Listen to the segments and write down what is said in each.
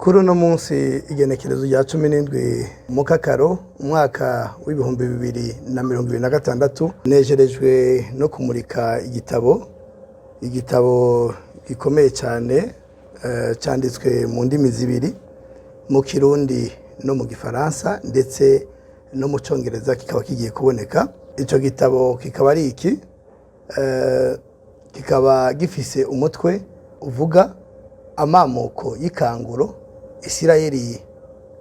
Kuri uno munsi igenekerezo rya 17 Mukakaro umwaka w'ibihumbi 2026 nejerejwe no kumurika igitabo gikomeye cyane cyanditswe mu ndimi zibiri, mu Kirundi no mu Gifaransa ndetse no mu Congereza kikaba kigiye kuboneka. Ico gitabo kikaba ari iki, kikaba gifise umutwe uvuga amamoko y'ikanguro Isirayeli,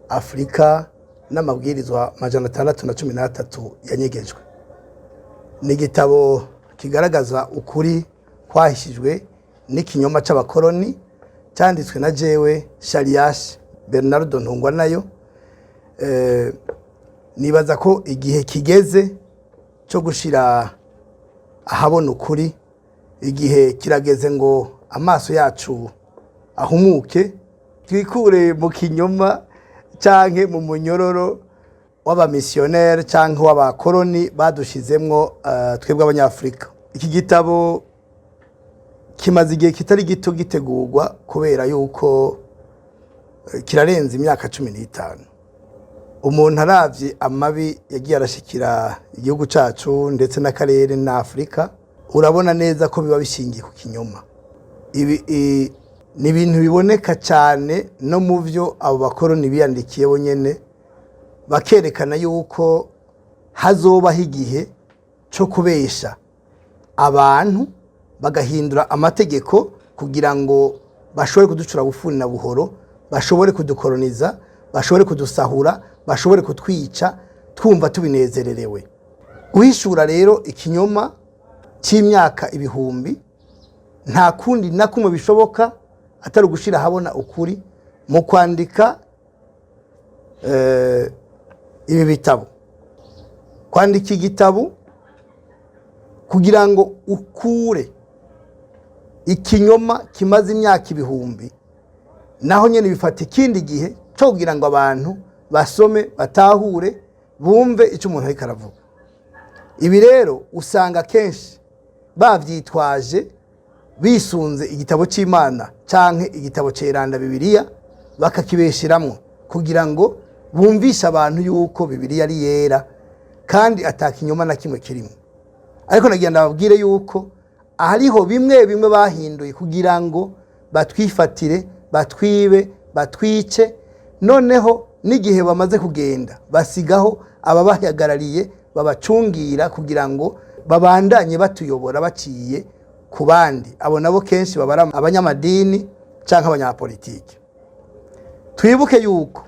Afrika n'amabwirizwa 613 yanyegejwe. Ni igitabo kigaragaza ukuri kwahishijwe n'ikinyoma c'abakoroni, cyanditswe na jewe Shariash Bernardo Ntungwanayo. Nibaza ko igihe kigeze cyo gushira ahabona ukuri, igihe kirageze ngo amaso yacu ahumuke, twikure mu kinyoma canke mu munyororo w'abamissionnaire canke w'abakoroni badushizemwo twebwe abanyafrika. Iki gitabo kimaze igihe kitari gito gitegurwa kubera yuko kirarenze imyaka 15. Umuntu aravye amabi yagiye arashikira igihugu cacu ndetse n'akarere na Afrika, urabona neza ko biba bishingiye ku kinyoma. Ibi ni ibintu biboneka cyane no mu byo abo bakoroni biyandikiye bonyene, bakerekana yuko hazobaho igihe cyo kubesha abantu bagahindura amategeko kugira ngo bashobore kuducura bufuni na buhoro, bashobore kudukoroniza, bashobore kudusahura, bashobore kutwica twumva tubinezererewe. Guhishura rero ikinyoma cy'imyaka ibihumbi nta kundi na kumwe bishoboka atari gushira habona ukuri mu kwandika ibi bitabo. Kwandika igitabo kugira ngo ukure ikinyoma kimaze imyaka ibihumbi, naho nyene bifata ikindi gihe cyo kugira ngo abantu basome, batahure, bumve icyo umuntu ariko aravuga. Ibi rero usanga kenshi bavyitwaje bisunze igitabo c'Imana canke igitabo ceranda Bibiliya, bakakibeshiramwo kugira ngo bumvishe abantu yuko Bibiliya ari yera kandi atakinyoma na kimwe kirimo. Ariko nagira ndababwire yuko hariho bimwe bahinduye kugira ngo batwifatire, batwibe, batwice. Noneho n'igihe bamaze kugenda basigaho ababahagarariye babacungira kugira ngo babandanye batuyobora baciye ku bandi. Abo nabo kenshi babara abanyamadini canke abanyapolitike. Twibuke yuko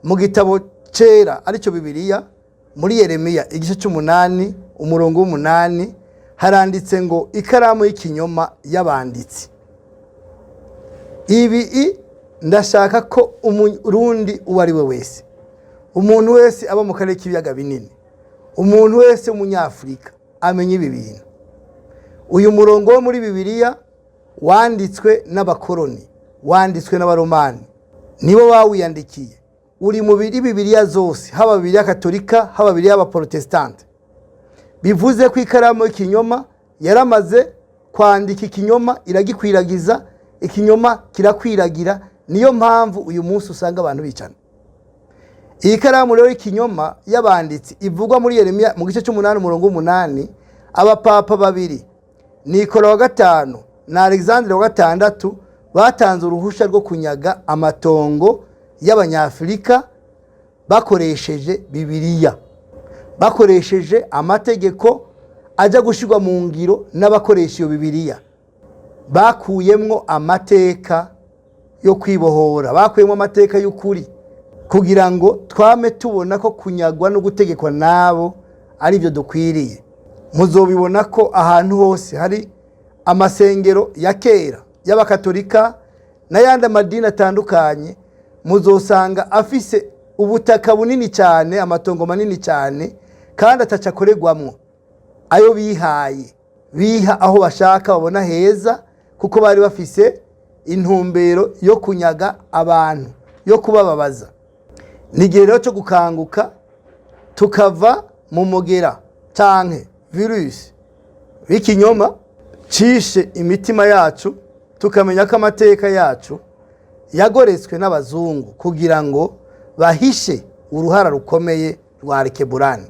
mu gitabo cera arico Bibiliya, muri Yeremiya igice 8 umurongo w'8 haranditse ngo ikaramu y'ikinyoma y'abanditsi. Ibi ndashaka ko umurundi uwari we wese, umuntu wese aba mu karere k'ibiyaga binini, umuntu wese w'umunyafrika amenye ibi bintu. Uyu murongo wo muri Bibiliya wanditswe n'abakoroni, wanditswe n'abaromani, nibo bawiyandikiye. Uri mu Bibiliya zose, haba Bibiliya Katolika, haba Bibiliya y'abaprotestante. Bivuze ko ikaramu y'ikinyoma yaramaze kwandika ikinyoma, iragikwiragiza, ikinyoma kirakwiragira. Niyo mpamvu uyu munsi usanga abantu bicana. Iyi karamu rero y'ikinyoma y'abanditsi ivugwa muri Yeremiya mu gice 8 umurongo w'8, abapapa babiri, Nikola wa gatanu na Alexandre wa gatandatu, batanze uruhusha rwo kunyaga amatongo y'abanyafrika bakoresheje Bibiliya, bakoresheje amategeko aja gushirwa mu ngiro n'abakoresha iyo Bibiliya. Bakuyemwo amateka yo kwibohora, bakuyemwo amateka y'ukuri kugira ngo twame tubona ko kunyagwa no gutegekwa nabo ari byo dukwiriye. Muzobibona ko ahantu hose hari amasengero ya kera y'abakatolika n'ayandi amadini atandukanye, muzosanga afise ubutaka bunini cyane, amatongo manini cyane, kandi atacakoregwamwo. Ayo bihaye, biha aho bashaka babona heza, kuko bari bafise intumbero yo kunyaga abantu, yo kubababaza. Nigihe rero cyo gukanguka tukava mu mugera canke virus w'ikinyoma cishe imitima yacu, tukamenya ko amateka yacu yagoretswe n'abazungu kugira ngo bahishe uruhara rukomeye rwa Alkebulan.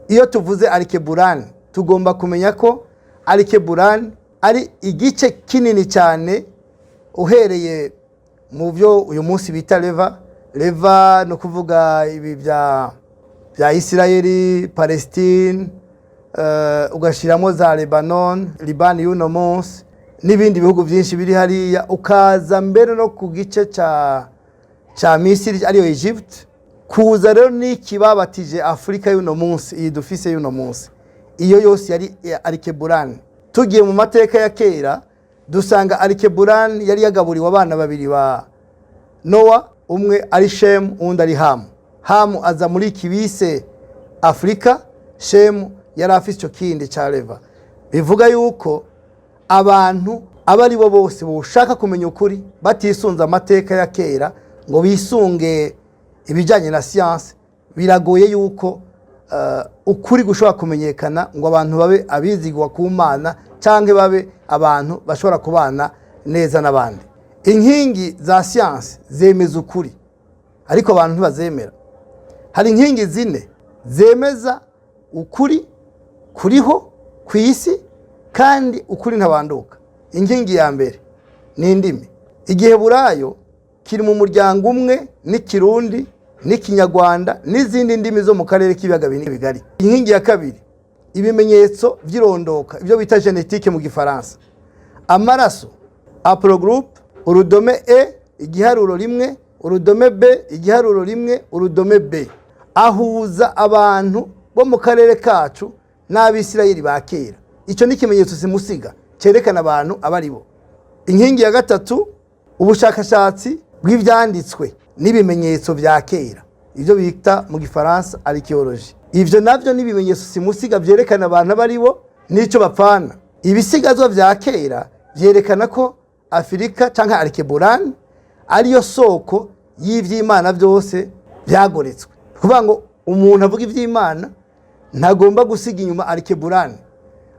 Iyo tuvuze Alkebulan tugomba kumenya ko Alkebulan ari igice kinini cyane uhereye mu byo uyu munsi bita Leva no kuvuga ibi bya Israeli, Palestine, ugashiramo za Lebanon, Liban y'uno munsi n'ibindi bihugu byinshi biri hariya, ukaza mbere no ku gice ca Misiri ariyo Egypt, kuza rero n'ikibabatije Afrika y'uno munsi, iyi dufise y'uno munsi, iyo yose yari Alkebulan. Tugiye mu mateka ya kera dusanga Alkebulan yari yagaburiwe abana babiri ba Noah, umwe ari Shemu undi ari Hamu. Hamu aza muri kibise Afrika, Shemu yari afise icyo kindi ca Leva. Bivuga yuko abantu abari bo bose boshaka kumenya ukuri batisunza amateka ya kera ngo bisunge ibijanye na science, biragoye yuko ukuri gushobora kumenyekana ngo abantu babe abizigwa ku Mana canke babe abantu bashobora kubana neza n'abandi. Inkingi za science zemeza ukuri ariko abantu ntibazemera. Hari inkingi zine zemeza ukuri kuriho kw'isi kandi ukuri ntabanduka. Inkingi ya mbere ni indimi. Igiheburayo kiri mu muryango umwe n'Ikirundi n'Ikinyarwanda n'izindi ndimi zo mu karere k'ibiyaga binini bigari. Inkingi ya kabiri ibimenyetso by'irondoka, ibyo bita genetique mu Gifaransa. Amaraso, haplogroup, urudome E igiharuro rimwe, urudome B igiharuro rimwe, urudome B, ahuza abantu bo mu karere kacu n'Abisirayeli ba kera. Icyo ni ikimenyetso simusiga cerekana abantu abari bo. Inkingi ya gatatu ubushakashatsi bw'ivyanditswe n'ibimenyetso vya kera, ivyo bita mu Gifaransa archéologie. Ivyo navyo ni ibimenyetso simusiga vyerekana abantu abari bo n'ico bapfana. Ibisigazwa vya kera vyerekana ko Afrika canke Alkebulan ariyo soko y'ivy'Imana byose byagoretswe. Kuvuga ngo umuntu avuga ivy'Imana ntagomba gusiga inyuma Alkebulan.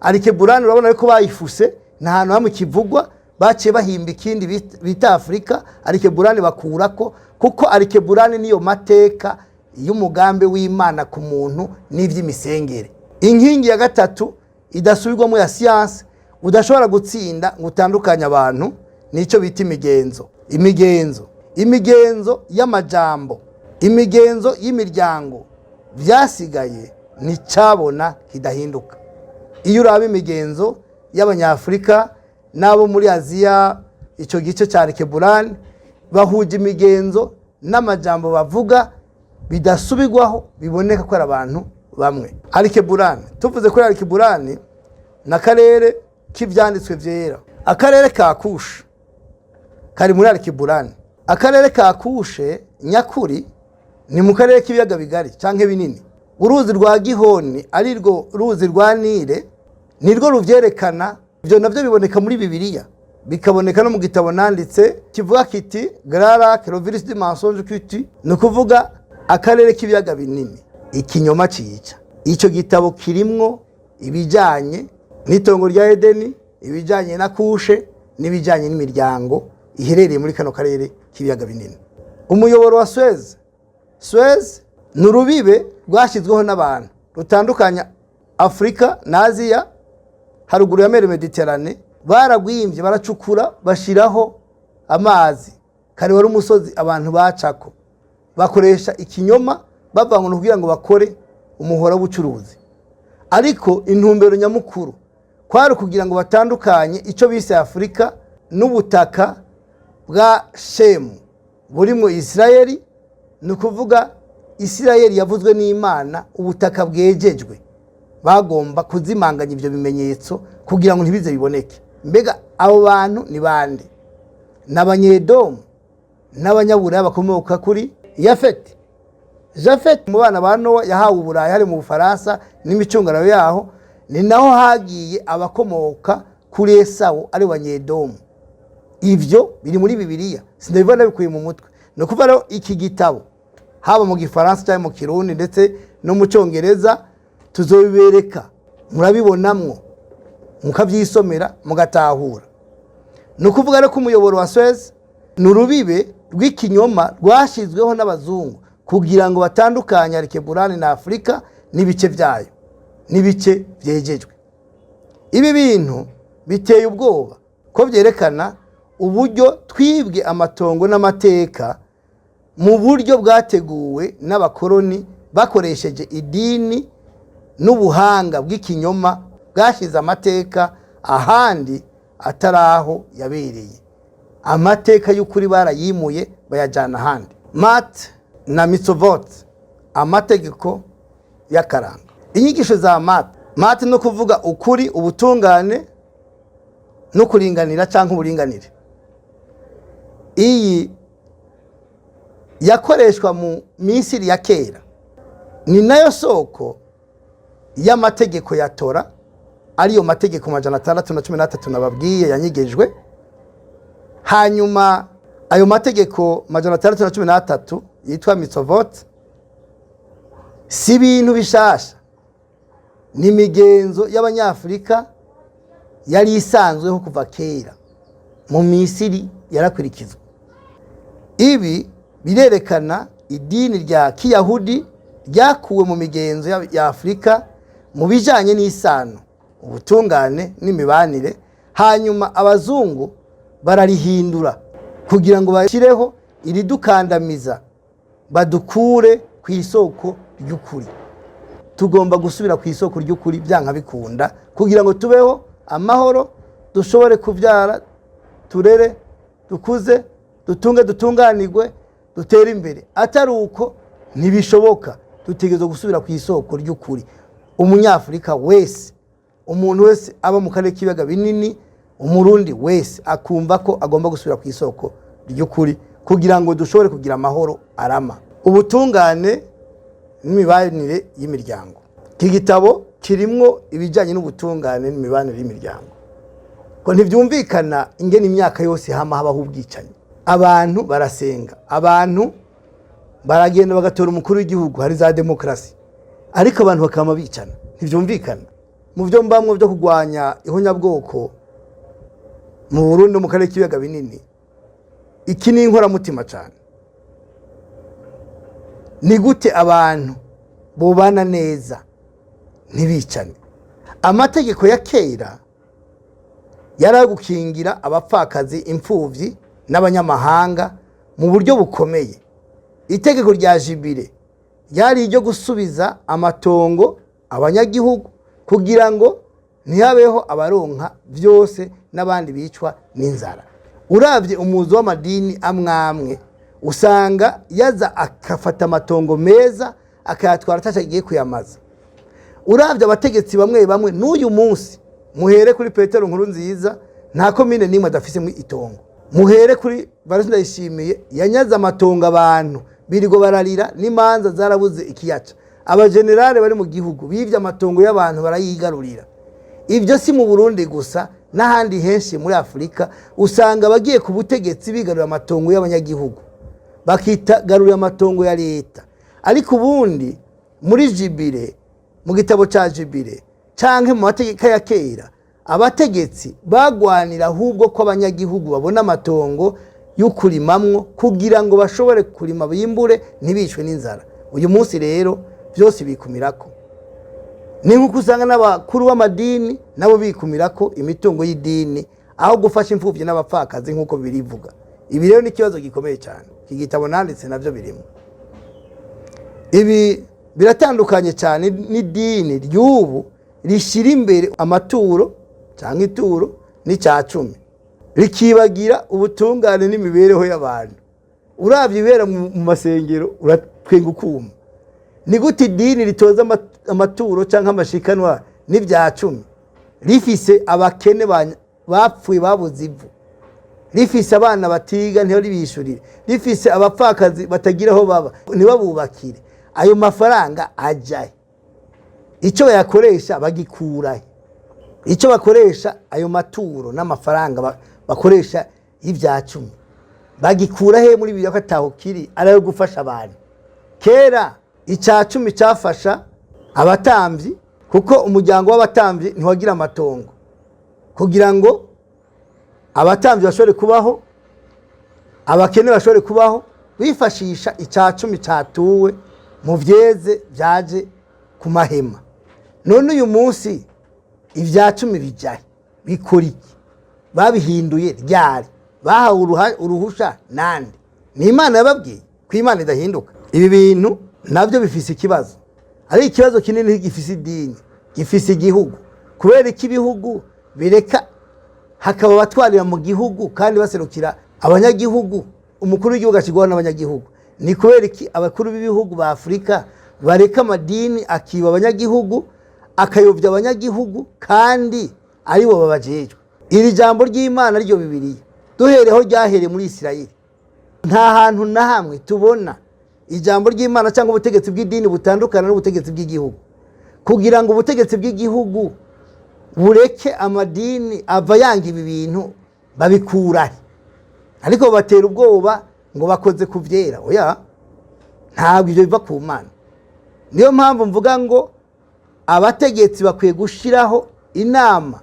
Alkebulan urabona ko bayifuse nta hantu hamwe kivugwa, baciye bahimba ikindi bita Afrika. Alkebulan bakurako kuko Alkebulan niyo mateka y'umugambi w'Imana ku muntu n'ivy'imisengere. Inkingi ya gatatu idasubirwamo ya science udashobora gutsinda ngo utandukanye abantu nico bita imigenzo. Imigenzo y'amajambo, imigenzo y'imiryango vyasigaye ni cabona kidahinduka. Iyo uraba imigenzo y'Abanyafrika nabo muri Aziya, ico gice ca Alkebulan bahuje imigenzo n'amajambo bavuga bidasubirwaho, biboneka ko ari abantu bamwe. Alkebulan, tuvuze kuri Alkebulan na karere k'ivyanditswe vyera. Akarere ka Kush kari muri Alkebulan. Akarere ka Kushe nyakuri ni mu karere k'ibiyaga bigari canke binini. Uruzi rwa Gihoni ari rwo ruzi rwa Nile nirwo ruvyerekana. Ivyo navyo biboneka muri Bibiliya, bikaboneka no mu gitabo nanditse kivuga kiti Grand Lac, le virus du mensonge cuti, no kuvuga akarere k'ibiyaga binini, ikinyoma cica. Ico gitabo kirimwo ibijanye n'itongo rya Edeni, ibijanye na Kushe n'ibijanye n'imiryango iherereye muri kano karere k'ibiyaga binini. Umuyoboro wa Suez nurubibe rwashizweho n'abantu rutandukanya Afrika na Aziya haruguru ya mere Mediterane. Baragwimvye baracukura bashiraho amazi, kare wari umusozi abantu bacako, bakoresha ikinyoma bavanga kugira ngo bakore umuhora w'ubucuruzi. Ariko intumbero nyamukuru kwari kugira ngo batandukanye ico bise Afrika n'ubutaka bwa Shemu burimo Israeli. Ni kuvuga Israeli yavuzwe n'Imana, ubutaka bwejejwe. Bagomba kuzimanganya ivyo bimenyetso kugira ngo ntibize biboneke. Mbega abo bantu ni bande? N'Abanyedomu n'Abanyaburayi bakomoka kuri Yafeti. Jafeti mu bana ba Nowa yahawe Uburayi hari mu Bufaransa n'imicungararo yaho, ni naho hagiye abakomoka kuri Esawu ari Banyedomu. Ivyo biri muri Bibiliya, sindabibona bikuye mu mutwe. No kuva rero iki gitabo haba mu Gifaransa cyangwa mu Kirundi ndetse no mu Congereza tuzobibereka, murabibonamwo mukavyisomera mugatahura. No kuvuga rero ko umuyoboro wa Suez nurubibe rw'ikinyoma rwashizweho n'abazungu kugira ngo batandukanye Alkeburani na Afrika n'ibice byayo n'ibice byejejwe. Ibi bintu biteye ubwoba ko byerekana uburyo twibwe amatongo n'amateka mu buryo bwateguwe n'abakoroni bakoresheje idini n'ubuhanga bw'ikinyoma bwashize amateka ahandi ataraho yabereye. Amateka y'ukuri barayimuye bayajana ahandi. Mat na Mitzvot, amategeko y'akaranga. Inyigisho za Mat no kuvuga ukuri, ubutungane no kuringanira cyangwa uburinganire. Iyi yakoreshwa mu Misiri ya kera, ni nayo soko y'amategeko ya Tora, ariyo mategeko 613 nababwiye yanyigejwe. Hanyuma ayo mategeko 613 yitwa Mitzvot si ibintu bishasha, ni migenzo y'Abanyafrika yari isanzweho kuva kera mu Misiri yarakurikizwa. Ibi birerekana idini rya Kiyahudi ryakuwe mu migenzo ya Afrika mu bijanye n'isano, ubutungane n'imibanire. Hanyuma abazungu bararihindura kugira ngo bashireho iridukandamiza, badukure ku isoko ry'ukuri. Tugomba gusubira ku isoko ry'ukuri byanka bikunda kugira ngo tubeho amahoro, dushobore kuvyara, turere, dukuze, dutunge, dutunganirwe, dutere imbere. Atari uko ntibishoboka. Dutegerezwa gusubira ku isoko ry'ukuri. Umunyafrika wese, umuntu wese aba mu karere k'ibiyaga binini, umurundi wese akumva ko agomba gusubira ku isoko ry'ukuri kugira ngo dushobore kugira amahoro arama. Ubutungane n'imibanire y'imiryango. Iki gitabo kirimwo ibijanye n'ubutungane n'imibanire y'imiryango. Ko ntivyumvikana ingene imyaka yose hama habaho ubwicanyi. Abantu barasenga, abantu baragenda bagatora umukuru w'igihugu, hari za demokrasi, ariko abantu bakama bicana. Ntivyumvikana. Mu byo mbamwe byo kugwanya ihonyabwoko mu Burundi mu karere k'ibiyaga binini, iki ni inkora mutima cyane. Ni gute abantu bobana neza ntibicane? Amategeko ya kera yaragukingira abapfakazi, imfuvyi n'abanyamahanga mu buryo bukomeye. Itegeko rya Jibire yari iryo gusubiza amatongo abanyagihugu kugira ngo ntihabeho abaronka byose n'abandi bicwa n'inzara. Uravye umuzo w'amadini amwamwe usanga yaza akafata amatongo meza akayatwara atashagiye kuyamaza. Uravye abategetsi bamwe n'uyu munsi, muhere kuri Petero Nkurunziza, nta komine nimwe adafise mu itongo. Muhere kuri Valentin Ndayishimiye, yanyaza amatongo abantu birigo bararira, n'imanza zarabuze ikiyaca. Abagenerale bari mu gihugu bivye amatongo y'abantu barayigarurira. Ibyo si mu Burundi gusa, n'ahandi henshi muri Afrika usanga bagiye ku butegetsi bigarurira amatongo y'abanyagihugu, bakitagarurira amatongo ya leta. Ariko ubundi muri Jibire, mu gitabo ca Jibire canke mu mategeko ya kera, abategetsi bagwanira ahubwo ko abanyagihugu babona amatongo y'ukurimamwo kugira ngo bashobore kurima bimbure ntibicwe n'inzara. Uyu munsi rero byose bikumirako. Ni nkuko usanga n'abakuru b'amadini nabo bikumirako imitungo y'idini aho gufasha imfuvyi n'abapfakazi nkuko birivuga. Ibi rero ni kibazo gikomeye cyane. Iki gitabo nanditse navyo birimo. Ibi biratandukanye cyane n'idini ry'ubu rishira imbere amaturo cyangwa ituro n'icacumi, rikibagira ubutungane n'imibereho y'abantu. Uravye ibera mu masengero uratwenga ukuma. Ni gute idini ritoza amaturo cyangwa amashikanwa n'ivyacumi rifise abakene bapfuye babuze ivu, rifise abana batiga ntiho ribishurire, rifise abapfakazi batagiraho baba ntibabubakire? Ayo mafaranga ajaye, icyo bayakoresha bagikurahe? Icyo bakoresha ayo maturo n'amafaranga bakoresha y'ivyacumi bagikura he muri bibiri akataho kiri arayo gufasha abantu? Kera icacumi cyafasha abatamvyi, kuko umuryango w'abatamvyi ntiwagira amatongo, kugira ngo abatamvyi bashobore kubaho abakene bashobore kubaho bifashisha icacumi catuwe mu vyeze vyaje ku mahema. None uyu munsi ivyacumi bijahe bikora iki? Babihinduye ryari? Bahawe uruhusha nande? Ni Imana yababwiye ko Imana idahinduka. Ibi bintu navyo bifise ikibazo, ari ikibazo kinini, gifise idini, gifise igihugu. Kubera iki ibihugu bireka hakaba batwarira mu gihugu kandi baserukira abanyagihugu, umukuru w'igihugu akigwana n'abanyagihugu? Ni kubera iki abakuru b'ibihugu ba Afrika bareka amadini akiba abanyagihugu, akayovya abanyagihugu kandi ari bo babajejwe? Iri jambo ry'Imana ryo Bibiliya duhereho ryahereye muri Isirayeli. Nta hantu na hamwe tubona ijambo ry'Imana cyangwa ubutegetsi bw'idini butandukana n'ubutegetsi bw'igihugu, kugira ngo ubutegetsi bw'igihugu bureke amadini ava yanga ibi bintu babikurahe. Ariko batera ubwoba ngo bakoze kuvyera. Oya, ntabwo ivyo biva ku Mana. Niyo mpamvu mvuga ngo abategetsi bakwiye gushiraho inama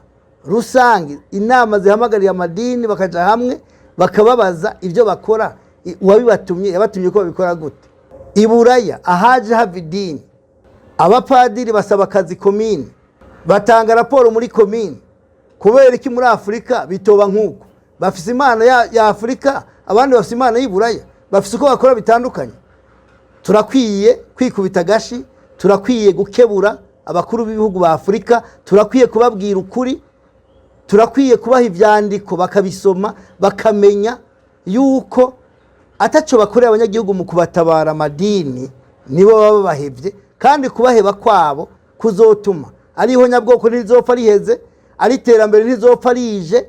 rusange, inama zihamagarira amadini bakaja hamwe bakababaza ibyo bakora. Uwabibatumye yabatumye ko babikora gute? Iburaya ahaje hava idini, abapadiri basaba akazi komine, batanga raporo muri komine. Kubera iki muri Afrika bitoba nk'uko? Bafise Imana ya Afrika, abandi bafise Imana y'Iburaya, bafise uko bakora bitandukanye. Turakwiye kwikubita gashi, turakwiye gukebura abakuru b'ibihugu ba Afrika, turakwiye kubabwira ukuri, turakwiye kubaha ivyandiko bakabisoma bakamenya yuko ataco bakorera abanyagihugu mu kubatabara amadini nibo baba bahevye, kandi kubaheba kwabo kuzotuma ariho nyabwoko ntizopfa riheze, ari terambere ntizopfa rije,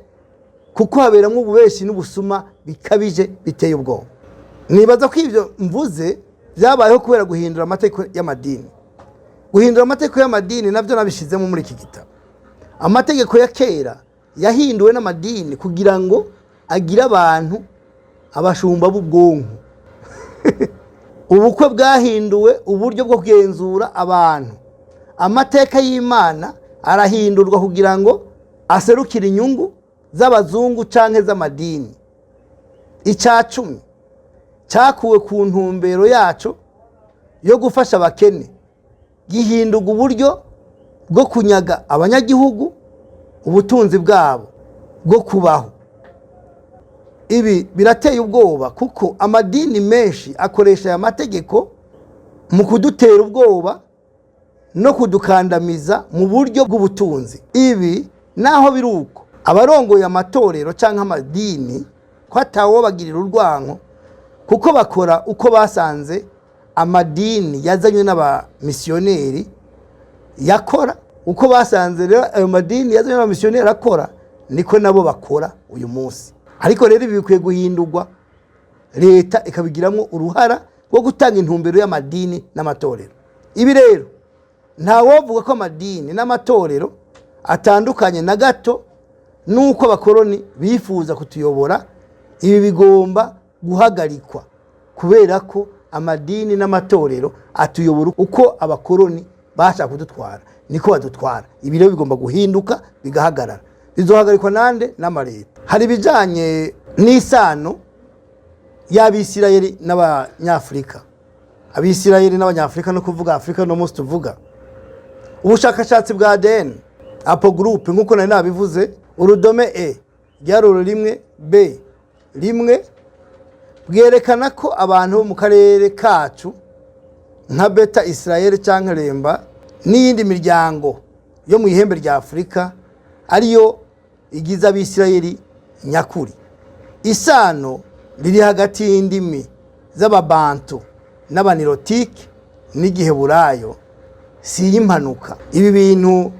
kuko haberamwo ububeshi n'ubusuma bikabije biteye ubwoba. Nibaza ko ivyo mvuze vyabayeho kubera guhindura amategeko y'amadini. Guhindura amategeko y'amadini navyo nabishizemo muri iki gitabo. Amategeko ya kera yahinduwe n'amadini kugira ngo agire abantu abashumba b'ubwonko. Ubukwe bwahinduwe uburyo bwo kugenzura abantu. Amateka y'Imana arahindurwa kugira ngo aserukire inyungu z'abazungu canke z'amadini. Icacumi cakuwe ku ntumbero yaco yo gufasha abakene, gihindurwa uburyo bwo kunyaga abanyagihugu ubutunzi bwabo bwo kubaho. Ibi birateye ubwoba kuko amadini menshi akoresha aya mategeko mu kudutera ubwoba no kudukandamiza mu buryo bw'ubutunzi. Ibi naho biruko abarongoye amatorero canke amadini ko atawo bagirira urwanko, kuko bakora uko basanze amadini yazanywe n'abamisiyoneri yakora. Uko basanze rero ayo madini yazanywe n'abamisiyoneri akora, niko nabo bakora uyu munsi. Ariko rero ibi bikwiye guhindurwa, leta ikabigiramwo uruhara rwo gutanga intumbero y'amadini n'amatorero. Ibi rero nta wovuga ko amadini n'amatorero atandukanye na gato nuko abakoroni bifuza kutuyobora. Ibi bigomba guhagarikwa kubera ko amadini n'amatorero atuyobora uko abakoroni bashaka kudutwara niko badutwara. Ibi rero bigomba guhinduka bigahagarara. Bizohagarikwa nande? N'amareta. Hari bijanye n'isano y'Abisirayeli n'Abanyafrika. Abisirayeli n'Abanyafrika no kuvuga Afrika no munsi tuvuga. Ubushakashatsi bwa ADN Apo Group nkuko nari nabivuze, urudome E ryaruro rimwe B rimwe bwerekana ko abantu mu karere kacu nka Beta Israel canke Remba n'iyindi miryango yo mu ihembe rya Afrika ariyo igiza Abisirayeli nyakuri. Isano riri hagati y'indimi z'Ababantu n'Abanilotike n'Igiheburayo si impanuka. Ibi bintu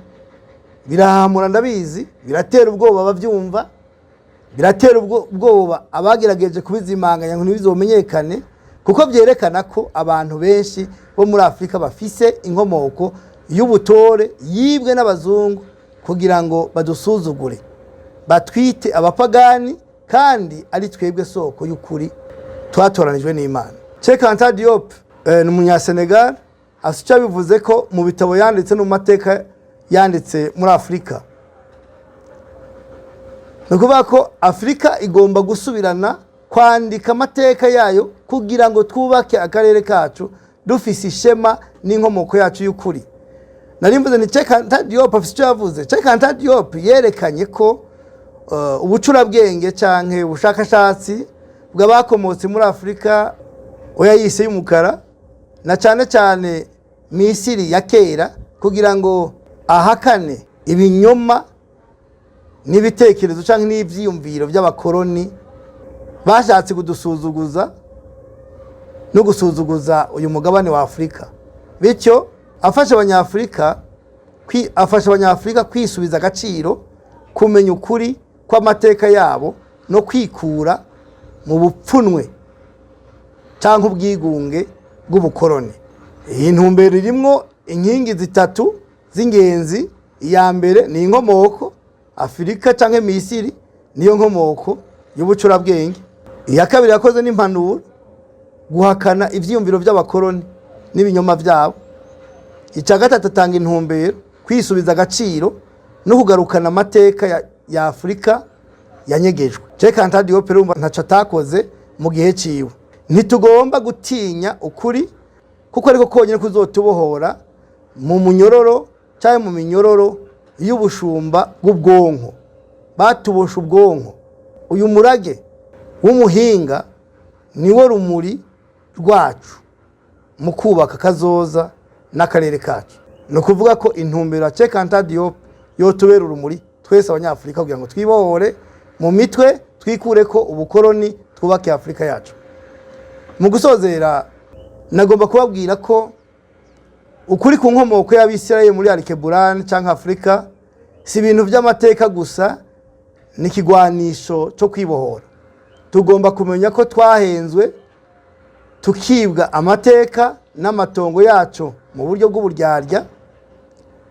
birahamura ndabizi, biratera ubwoba abavyumva, biratera ubwoba abagerageje kubizimanganya ngo ntibizomenyekane, kuko byerekana ko abantu benshi bo muri Afrika bafise inkomoko y'ubutore yibwe n'abazungu kugira ngo badusuzugure, batwite abapagani, kandi ari twebwe soko y'ukuri twatoranijwe n'Imana. Cheikh Anta Diop ni umunyasenegal, asuca bivuze ko mu bitabo yanditse no mu mateka yanditse muri Afrika, nukuvuga ko Afrika igomba gusubirana kwandika amateka yayo kugira ngo twubake akarere kacu dufise ishema n'inkomoko yacu y'ukuri. Narimvuze ni Cheikh Anta Diop afise icyo yavuze. Cheikh Anta Diop yerekanye ko ubucurabwenge canke ubushakashatsi bw'abakomotse muri Afrika oya yise y'umukara na cyane Misiri ya kera kugira ngo ahakane ibinyoma n'ibitekerezo canke n'ivyiyumviro by'abakoroni bashatse kudusuzuguza no gusuzuguza uyu mugabane wa Afrika. Bityo afasha abanyafrika kwisubiza agaciro, kumenya ukuri kw'amateka yabo no kwikura mu bupfunwe cyangwa ubwigunge bw'ubukoroni. Iyi ntumbero irimwo inkingi zitatu z'ingenzi. Iya mbere ni inkomoko. Afrika cyangwa Misiri niyo nkomoko y'ubucurabwenge. Iya kabiri yakoze n'impanuro guhakana ivyiyumviro by'abakoroni n'ibinyoma byabo. Icya gatatu atanga intumbero kwisubiza agaciro no kugarukana amateka ya Afrika yanyegejwe. Cheikh Anta Diop ntaco atakoze mu gihe ciwe. Ntitugomba gutinya ukuri kuko ariko konyene kuzotubohora mu munyororo cyangwa mu minyororo y'ubushumba bw'ubwonko. Batubosha ubwonko. Uyu murage w'umuhinga niwo rumuri rwacu mu kubaka kazoza n'akarere kacu. No kuvuga ko intumbero ya Cheikh Anta Diop yotubera urumuri twese abanyafrika kugira ngo twibohore mu mitwe, twikure ko ubukoroni, twubake Afrika yacu. Mu gusozera nagomba kubabwira ko ukuri ku nkomoko y'Abisirayeli muri Alkebulan cyangwa Afrika si ibintu by'amateka gusa, ni kigwanisho cyo kwibohora. Tugomba kumenya ko twahenzwe tukibwa amateka n'amatongo yacu mu buryo bw'uburyarya.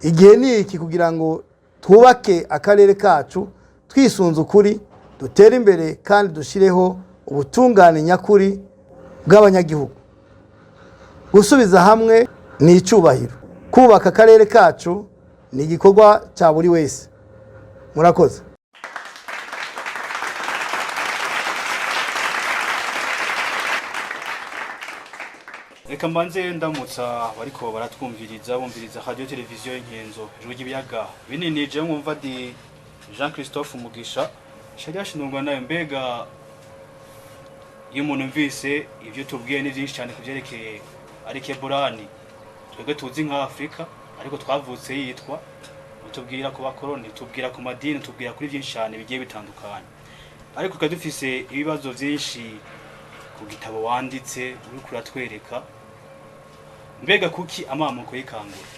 Igihe ni iki kugira ngo twubake akarere kacu twisunze ukuri, dutere imbere kandi dushireho ubutungane nyakuri bw'abanyagihugu. Gusubiza hamwe ni icyubahiro. Kubaka akarere kacu ni igikorwa cya buri wese. Murakoze. Reka mbanze ndamutsa bariko baratwumviriza bumviriza radio televiziyo y'Inkenzo ijwi ry'ibiyaga binini. Je mwumva di Jean Christophe Mugisha sharia shinungwa nayo. Mbega iyo umuntu mvise ivyo tubwiye ni byinshi cyane kuvyerekeye Alkebulan, twebwe tuzi nka Afrika ariko twavutse yitwa, tubwira ku bakoroni, tubwira ku madini, tubwira kuri byinshi cyane bigiye bitandukanye. Ariko kadufise ibibazo byinshi ku gitabo wanditse uri kuratwereka. Mbega kuki amamuko y'ikangura?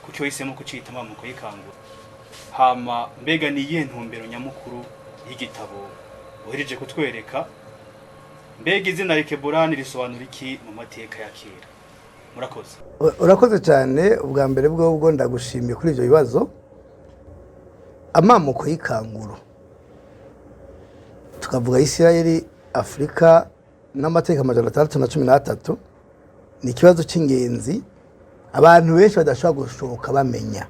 Kuki wahisemo kucita amamuko y'ikangura? Hama mbega ni iyihe ntumbero nyamukuru y'igitabo uhereje kutwereka? Mbega izina Alkebulan risobanura iki mu mateka ya kera? Murakoze. Urakoze cyane. Ubwa mbere bwo ndagushimiye kuri ivyo bibazo. Amamuko y'ikanguro tukavuga Isirayeli, Afrika n'amateka 613 ni ikibazo cy'ingenzi abantu benshi badashobora gushoboka bamenya.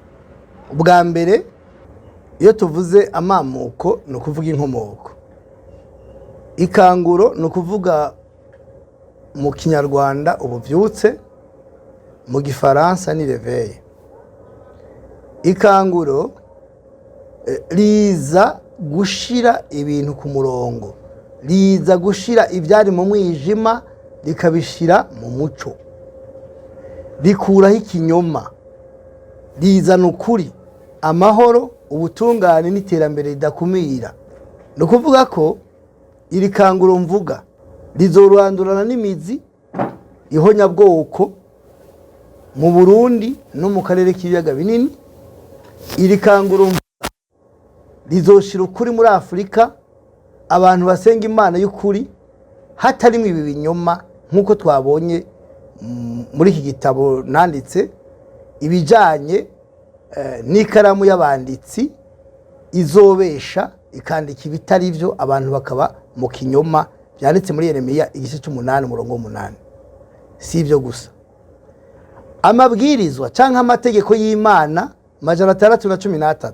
Ubwa mbere iyo tuvuze amamuko no kuvuga inkomoko. Ikanguro no kuvuga mu Kinyarwanda ubuvyutse, mu Gifaransa ni réveil. Ikanguro riza gushira ibintu ku murongo, riza gushira ibyari mu mwijima likabishira mu muco, rikuraho ikinyoma, rizana ukuri, amahoro, ubutungane n'iterambere ridakumira. No kuvuga ko iri kanguro mvuga rizorandurana n'imizi ihonyabwoko mu Burundi no mu karere k'ibiyaga binini. Iri kanguro rizoshira ukuri muri Afrika, abantu basenga Imana y'ukuri hatarimo ibi binyoma nkuko twabonye muri iki gitabo nanditse. Ibijanye n'ikaramu y'abanditsi izobesha ikandika ibitari ivyo, abantu bakaba mu kinyoma, byanditse muri Yeremiya igice 8:8. Si ivyo gusa, amabwirizwa canke amategeko y'Imana 613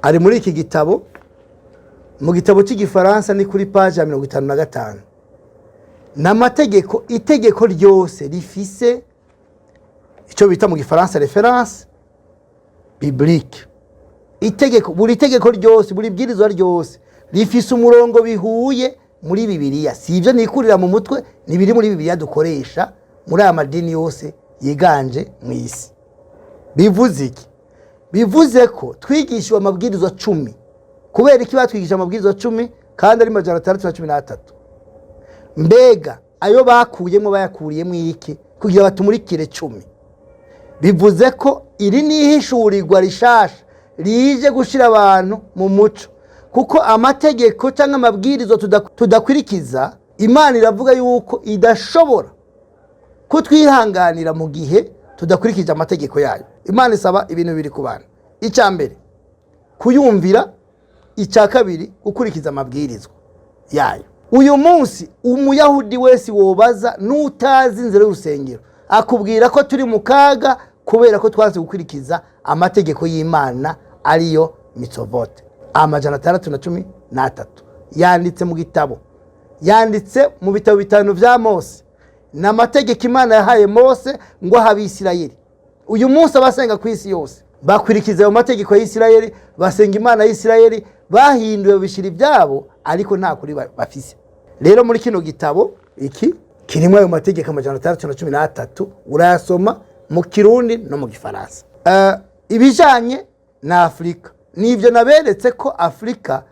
ari muri iki gitabo. mu gitabo cy'igifaransa ni kuri page ya 55. N'amategeko, itegeko ryose rifise icyo bita mu gifaransa reference biblique. Itegeko, buri tegeko ryose, buri bwirizwa ryose rifise umurongo bihuye muri Bibiliya. Si ibyo nikurira mu mutwe, ni biri muri Bibiliya dukoresha muri aya madini yose yiganje mu isi. Bivuze iki? Bivuze ko twigishwa amabwirizwa 10. Kubera iki batwigisha amabwirizwa 10 kandi ari 613? Mbega ayo bakuyemo bayakuriyemo iki kugira batumurikire 10? Bivuze ko iri nihishurirwa rishasha rije gushira abantu mu muco, kuko amategeko cyangwa amabwirizo tudakwirikiza, Imana iravuga yuko idashobora kutwihanganira mu gihe tudakurikije amategeko yayo. Imana isaba ibintu biri ku bantu: icya mbere kuyumvira, icya kabiri gukurikiza amabwirizwa yayo. Uyu munsi umuyahudi wese wobaza n'utazi inzira y'urusengero akubwira ko turi mu kaga kubera ko twanze gukurikiza amategeko y'Imana ariyo Mitzvot 613 yanditse mu gitabo, yanditse mu bitabo bitanu vya Mose, n'amategeko Imana yahaye Mose ngo Abisirayeli. Uyu munsi abasenga ku isi yose bakwirikiza ayo mategeko ya Isirayeli, basenga Imana ya Isirayeli, bahinduye bishira ibyabo ariko nta kuri bafise. Rero muri kino gitabo iki kirimo ayo mategeko 613 urayasoma mu Kirundi no mu Gifaransa. Ibijanye na Afrika nivyo naberetse ko Afrika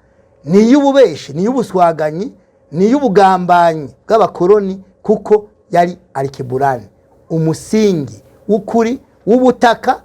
ni y'ububeshi, ni y'ubuswaganyi, ni y'ubugambanyi bw'abakoroni, kuko yari Arikeburani, umusingi w'ukuri w'ubutaka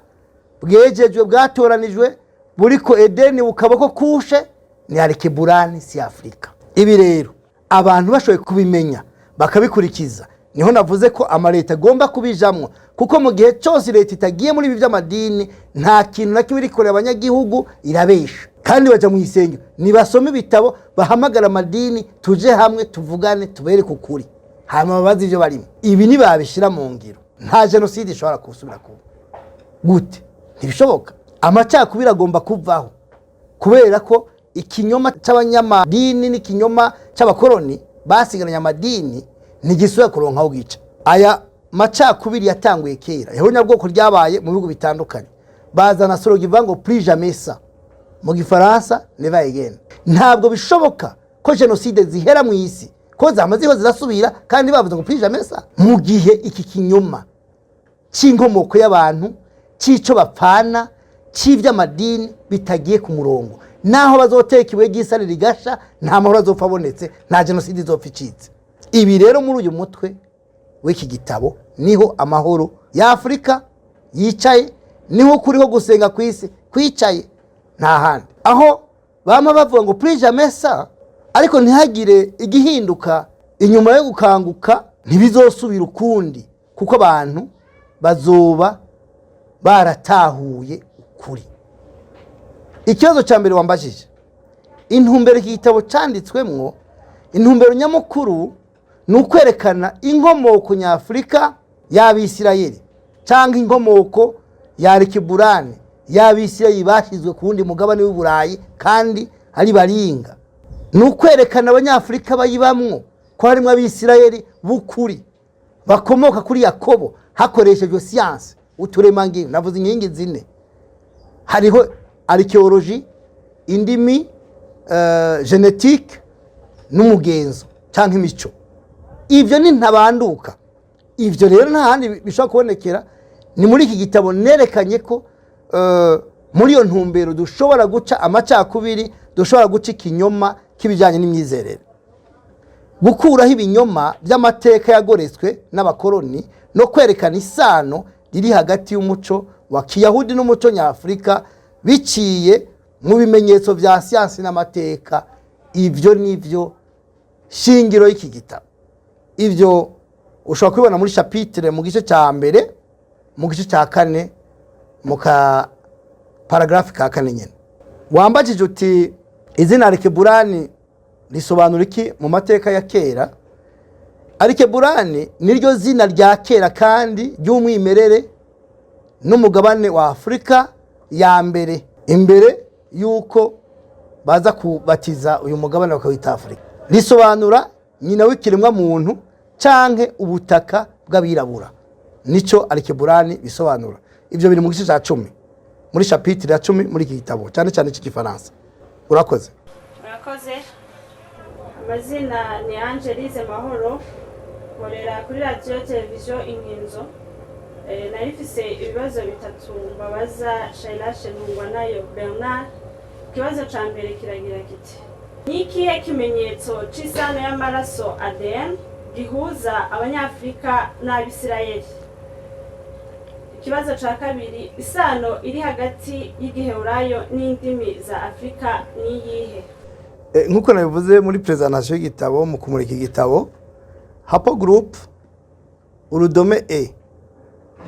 bwejejwe bwatoranijwe buriko Edeni bukabako kushe, ni Arikeburani, si Afrika. Ibi rero abantu bashoboye kubimenya bakabikurikiza, niho navuze ko amaleta agomba kubijamwo, kuko mu gihe cyose leta itagiye muri ibi by'amadini nta kintu na kimwe rikorera abanyagihugu, irabesha. Kandi baja mu isengero nibasome ibitabo, bahamagara amadini, tuje hamwe tuvugane tubere kukuri, hama babazi ibyo barimo. Ibi ni babishira mu ngiro, nta genocide ishobora kusubira kuba. Gute? Ntibishoboka. Amacakubiri agomba kuvaho, kubera ko ikinyoma cy'abanyamadini n'ikinyoma cy'abakoroni basigaranye amadini ntigisubira kuronka aho gica. Aya macakubiri yatanguye kera, ihonyabwoko ryabaye mu bihugu bitandukanye. Bazana slogan ivuga ngo plus jamais ça, mu Gifaransa never again. Ntabwo bishoboka ko genocide zihera mu isi, ko zamaze zirasubira kandi bavuze ngo plus jamais ça, mu gihe iki kinyoma cy'inkomoko y'abantu, cyico bapfana, cy'ivy'amadini bitagiye ku murongo. Naho bazoteka iwe gisari rigasha, nta mahoro azopfa abonetse, nta genocide izopfa icitse. Ibi rero muri uyu mutwe w'iki gitabo niho amahoro ya Afrika yicaye, niho kuriho gusenga ku isi kwicaye, nta handi. Aho bama bavuga ngo plus jamais ça, ariko ntihagire igihinduka inyuma yo gukanguka, ntibizosubira ukundi, kuko abantu bazoba baratahuye ukuri. Ikibazo cya mbere wambajije, intumbero iki gitabo cyanditswemwo, intumbero nyamukuru ni ukwerekana inkomoko nyafurika y'Abisirayeli, cyangwa inkomoko ya Arikeburani y'Abisirayeli bashizwe ku wundi mugabane w'Uburayi kandi ari baringa. Ni ukwerekana abanyafurika bayibamwo ko harimo Abisirayeli b'ukuri bakomoka kuri Yakobo hakoreshejwe siyanse, uturemangingo. Navuze inkingi zine: hariho archaeology, indimi, genetique n'umugenzo cyangwa imico. Ivyo ni ntabanduka. Ivyo rero nta handi bishobora kubonekera, ni muri iki gitabo nerekanye ko muri iyo ntumbero dushobora guca amacakubiri, dushobora guca ikinyoma k'ibijyanye n'imyizerere, gukuraho ibinyoma by'amateka yagoretswe n'abakoroni, no kwerekana isano riri hagati y'umuco wa Kiyahudi n'umuco nyafurika biciye mu bimenyetso vya siyansi n'amateka. Ivyo nivyo shingiro y'iki gitabo. Ivyo ushobora kubibona muri chapitre mu gice cya mbere, mu gice cya kane, mu ka paragraphe ka kane nyene. Wambajije uti izina Arikeburani risobanura iki mu mateka ya kera? Arikeburani niryo zina rya kera kandi ry'umwimerere n'umugabane wa Afrika ya mbere, imbere yuko baza kubatiza uyu mugabane bakawita Afrika. Risobanura nyina w'ikiremwa muntu canke ubutaka bw'abirabura. Nico Alkeburani bisobanura. Ivyo biri mu gice ca 10 muri chapitre ya 10 muri iki gitabo cyane cyane cy'igifaransa. Urakoze. Amazina ni Angelize Mahoro, nkorera kuri radio televiziyo Inkinzo. Narifise ibibazo bitatu mbabaza Shaila Shenungwanayo Bernard. Ikibazo ca mbere kiragira kiti: nikihe kimenyetso c'isano y'amaraso ADN gihuza abanyafrika n'Abisirayeli? Ikibazo ca kabiri: isano iri hagati y'igiheburayo n'indimi za Afrika ni yihe? Nkuko nabivuze muri presentation y'igitabo mu kumurika igitabo, Hapo Group urudome E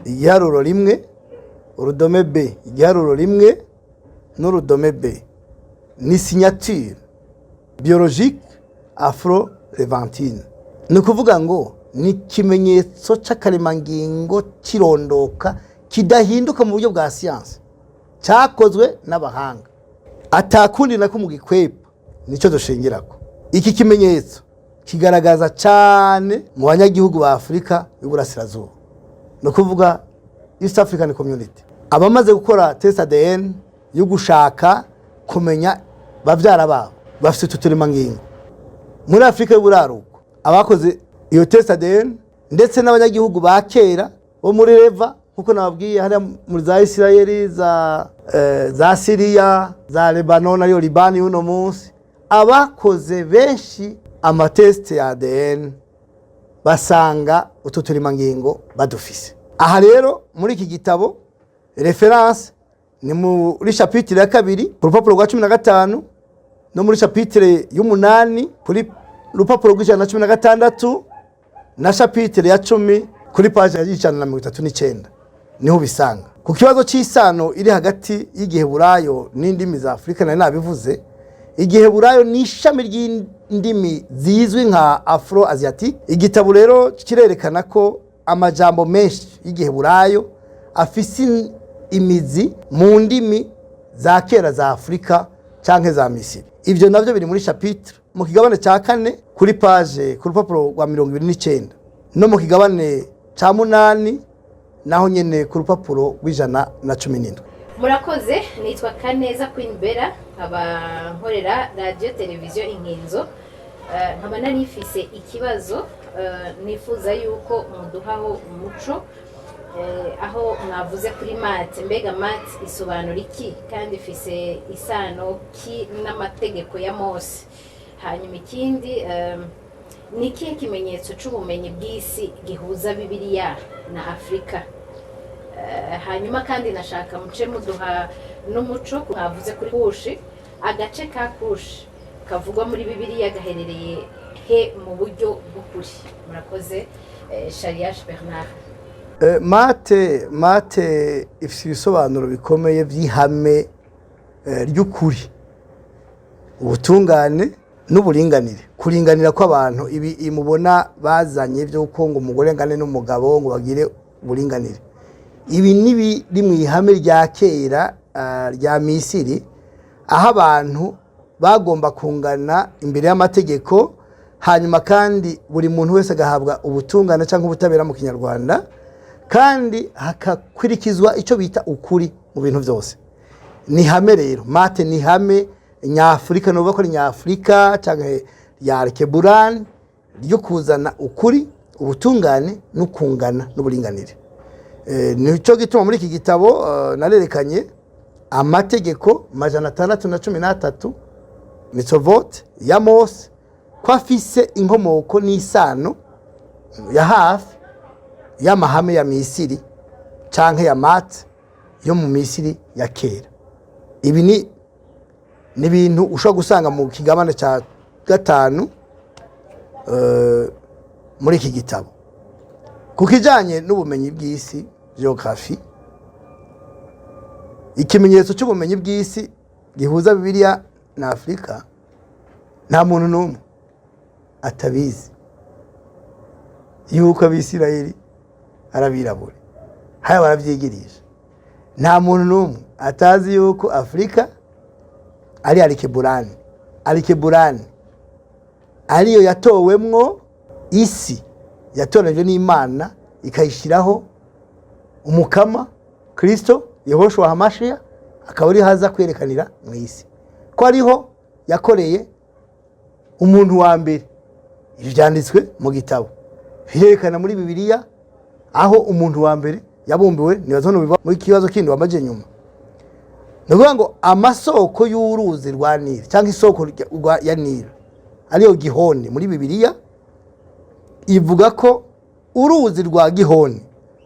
igiharuro rimwe, urudome B igiharuro rimwe n'urudome B ni signature biologique afro-levantine. Ni kuvuga ngo ni kimenyetso c'akaremangingo kirondoka kidahinduka mu buryo bwa science, cyakozwe n'abahanga atakundi nako mu gikwepa. Nico dushingirako. Iki kimenyetso kigaragaza cyane mu banyagihugu ba Afrika y'Uburasirazuba, no kuvuga East African Community. Abamaze gukora test ADN yo gushaka kumenya bavyara babo bafite uturemangingo muri Afrika y'Uburaruko, abakoze iyo test ADN ndetse n'abanyagihugu ba kera bo muri Leva, kuko nababwiye hari muri za Israeli, za Syria, za Lebanon, yo Libani uno munsi, abakoze benshi amatest ya ADN basanga uturemangingo badufise. Aha rero muri iki gitabo reference ni muri chapitre ya 2 ku rupapuro rwa 15 no muri chapitre y'umunani kuri rupapuro rwa 116 na chapitre ya 10 kuri page ya 139 niho bisanga. Ku kibazo c'isano iri hagati y'igiheburayo n'indimi za Afrika na nabivuze, igiheburayo ni ishami ry'indimi zizwi nka Afro-Asiatic. Igitabo rero kirerekana ko amajambo menshi y'igiheburayo afise imizi mu ndimi za kera za Afrika canke za Misiri. Ivyo navyo biri muri chapitre mu kigabane ca 4 kuri page ku rupapuro rwa 29 no mu kigabane ca 8 naho nyene ku rupapuro rw'117. Murakoze. Nitwa Kaneza Queen Bella, aba nkorera radio televiziyo Inkinzo. Nkaba narifise ikibazo nifuza yuko muduhaho umuco, aho mwavuze kuri mate. Mbega mate isobanura iki kandi ifise isano ki n'amategeko ya Mose? Hanyuma ikindi, nikihe kimenyetso c'ubumenyi bw'isi gihuza Bibiliya na Afrika? Hanyuma kandi nashaka muce muduha n'umuco mwavuze kuri Kushi. Agace ka Kushi kavugwa muri Bibiliya gaherereye he mu buryo bw'ukuri? Murakoze. Shariash Bernard. Mate ifite ibisobanuro bikomeye by'ihame ry'ukuri, ubutungane n'uburinganire. Kuringanira kw'abantu, ibi imubona bazanye byo ko ngo umugore ngane n'umugabo ngo bagire uburinganire. Ibi nibi mu ihame rya kera rya Misiri, aho abantu bagomba kungana imbere y'amategeko, hanyuma kandi buri muntu wese agahabwa ubutungane cyangwa ubutabera mu Kinyarwanda, kandi hakakurikizwa icyo bita ukuri mu bintu byose. Ni hame rero, mate ni hame nyafurika, no bakora nyafurika cyangwa ya Alkeburani ryo kuzana ukuri, ubutungane no kungana n'uburinganire. Nico gituma muri iki gitabo narerekanye amategeko 613 Mitzvot ya Mose ko afise inkomoko n'isano ya hafi y'amahame ya Misiri canke ya mate yo mu Misiri ya kera. Ibi ni bintu ushobora gusanga mu kigabane ca 5 muri iki gitabo. Kukijanye n'ubumenyi bw'isi, geography, ikimenyetso cy'ubumenyi bw'isi gihuza Bibiliya na Afrika, nta muntu n'umwe atabizi yuko Abisirayeli arabirabura, haya baravyigirisha. Nta muntu n'umwe atazi yuko Afrika ari Alikeburani ariyo yatowemwo isi, yatoranyijwe n'Imana ikayishiraho umukama Kristo Yehoshua Hamashiya, akaba ari haza kwerekanira mu isi ko ariho yakoreye umuntu wa mbere. Ibyo byanditswe mu gitabo birerekana muri Bibiliya aho umuntu wa mbere yabumbiwe. Nibazo biva muri kibazo kindi wamaje nyuma. Nukuvuga ngo amasoko y'uruzi rwa Nile cyangwa isoko ya Nile ariyo Gihoni, muri Bibiliya ivuga ko uruzi rwa Gihoni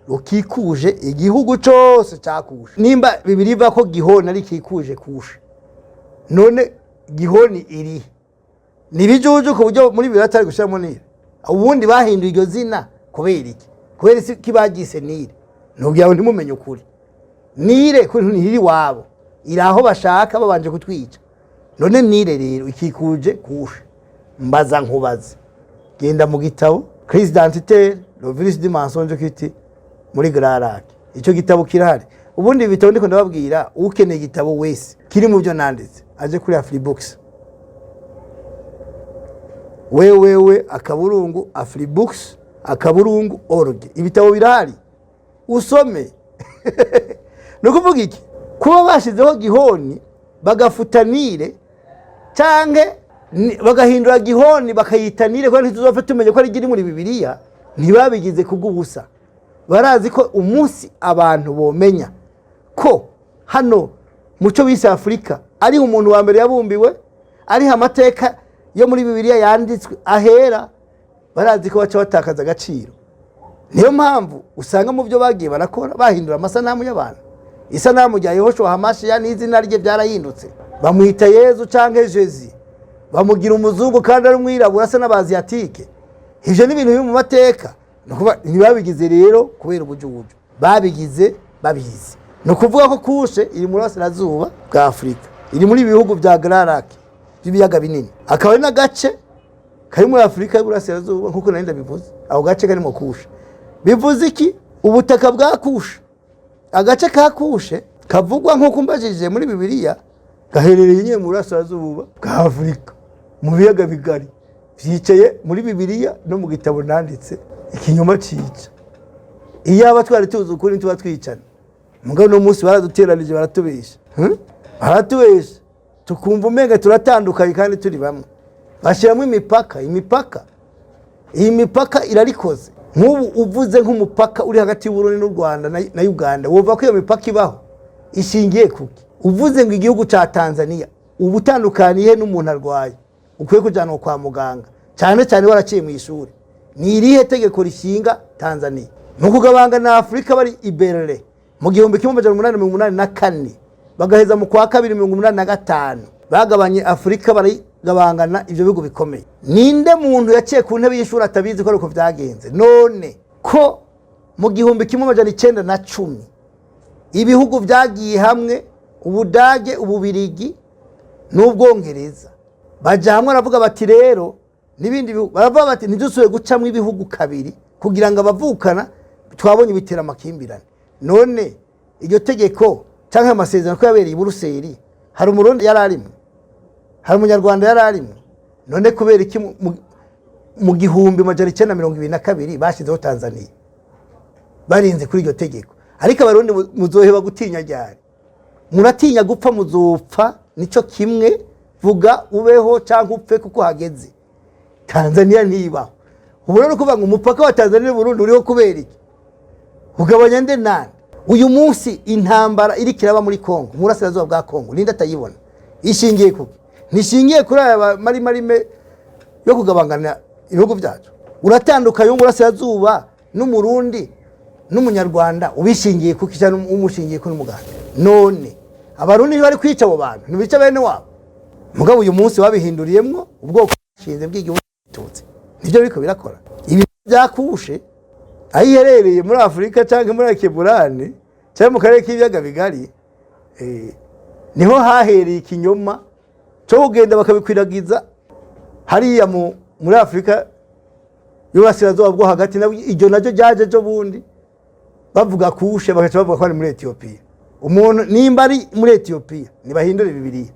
rukikuje igihugu cyose cyakusha. Nimba Bibiliya ivuga ko Gihoni ari kikuje kusha, none Gihoni iri nibijuju ku buryo muri Bibiliya atari gushiramo Nile. Ubundi bahinduye iryo zina kubera iki? Kubera iki bagise Nile? Nubwo ntimumenye ukuri. Nile kuri ntiri wabo iraho bashaka babanje kutwica. None Nile rero ikikuje kusha. Mbaza nkubaza, genda mu gitabo Crise d'identité, le virus du mensonge kiti muri Grarac. Icyo gitabo kirahari. Ubundi ibitabo ndiko ndababwira ukeneye igitabo wese kiri mu byo nanditse aje kuri Afribooks. Wewe akaburungu Afribooks akaburungu org. Ibitabo birahari usome. Nukuvuga iki? Kuba bashizeho Gihoni bagafuta Nile canke bagahindura Gihoni bakayita Nile ko ntituzopfa tumenye ko ari giri muri Bibiliya, ntibabigize kubw'ubusa. Barazi ko umunsi abantu bomenya ko hano muco bise Afrika ari umuntu wa mbere yabumbiwe, ari amateka yo muri Bibiliya yanditswe ahera, barazi ko baca batakaza agaciro. Niyo mpamvu usanga mu byo bagiye barakora bahindura amasanamu y'abantu. Isanamu rya Yehoshua Hamashiya n'izina rye byarahindutse, bamwita Yezu canke Jezi, bamugira umuzungu kandi ari umwirabura asa n'abaziatike. Ivyo ni ibintu biri mu mateka. Ntibabigize rero kubera ubujuju, babigize babizi. Nukuvuga ko kushe iri muri Burasirazuba bwa Afrika, iri muri bihugu bya Grarac by'ibiyaga binini, akaba ari n'agace kari muri Afrika y'Uburasirazuba nkuko nari ndabivuze. Aho gace kari mu kushe bivuze iki? Ubutaka bwa kushe. Agace ka kushe kavugwa nkuko mbajije muri Bibiliya gaherereye nyine mu Burasirazuba bwa Afrika mu biyaga bigari. Vyicaye muri Bibiliya no mu gitabo nanditse ikinyoma cica. Iyo aba twari tuzi ukuri tuba twicana. Mugabo no munsi baraduteranije baratubesha. Baratubesha tukumva umenga turatandukanye kandi turi bamwe. Bashiramo imipaka. Iyi mipaka irarikoze. Nk'ubu uvuze nk'umupaka uri hagati y'Uburundi n'u Rwanda na Uganda, wumva ko iyo mipaka ibaho ishingiye kuki? Uvuze ngo igihugu ca Tanzania ubutandukaniye n'umuntu arwaye ukwiye kujana kwa muganga, cyane cyane waraciye mu ishuri, ni irihe tegeko rishinga Tanzania? Nukugabanga na Afrika bari Iberle mu 1884 bagaheza mu kwa 285 bagabanye Afrika bari gabangana ivyo bigo bikomeye. Ninde muntu yaciye ku ntebe y'ishuri atabizi ko ariko vyagenze? None ko mu 1910 ibihugu vyagiye hamwe, Ubudage, Ububirigi n'Ubwongereza baja hamwe aravuga bati rero nibindi bihugu baravuga bati ntidusubire gucamwe ibihugu kabiri kugira ngo abavukana twabonye bitera amakimbirane. None iryo tegeko canke amasezerano ko yabereye i Buruseli hari umurundi yararimo, hari umunyarwanda yararimo. None kubera iki mu 1922 bashizeho Tanzania barinze kuri iryo tegeko? Ariko abarundi muzoheba gutinya ryari? Muratinya gupfa muzopfa nico kimwe, vuga ubeho canke upfe kuko hageze. Tanzania ntibaho. Ubu rero kuvuga ngo umupaka wa Tanzania n'Uburundi uriho kubera iki? Ugabanya nde nande? Uyu munsi intambara iri kiraba muri Kongo, mu Burasirazuba bwa Kongo, ninde atayibona? Ishingiye kuki? Nishingiye kuri aya marime yo kugabangana ibihugu byacu. Uratandukanye mu Burasirazuba n'Umurundi n'Umunyarwanda, ubishingiye kuki cyane umushingiye kuri Umuganda? None abarundi bari kwica abo bantu ntibica bene wabo. Mugabo uyu munsi babihinduriyemwo ubwoko bushinze bw'igihugu tutse. Nibyo biriko birakora. Ibi byakushe ayiherereye muri Afrika cyangwa muri Keburani cyangwa mu karere k'ibiyaga bigari, niho hahereye ikinyoma cyo kugenda bakabikwiragiza hariya muri Afrika y'Uburasirazuba bwo hagati. Iryo naryo ryaje cyo bundi bavuga kushe bagaca bavuga ko ari muri Ethiopia. Umuntu nimba ari muri Ethiopia nibahindure Bibiliya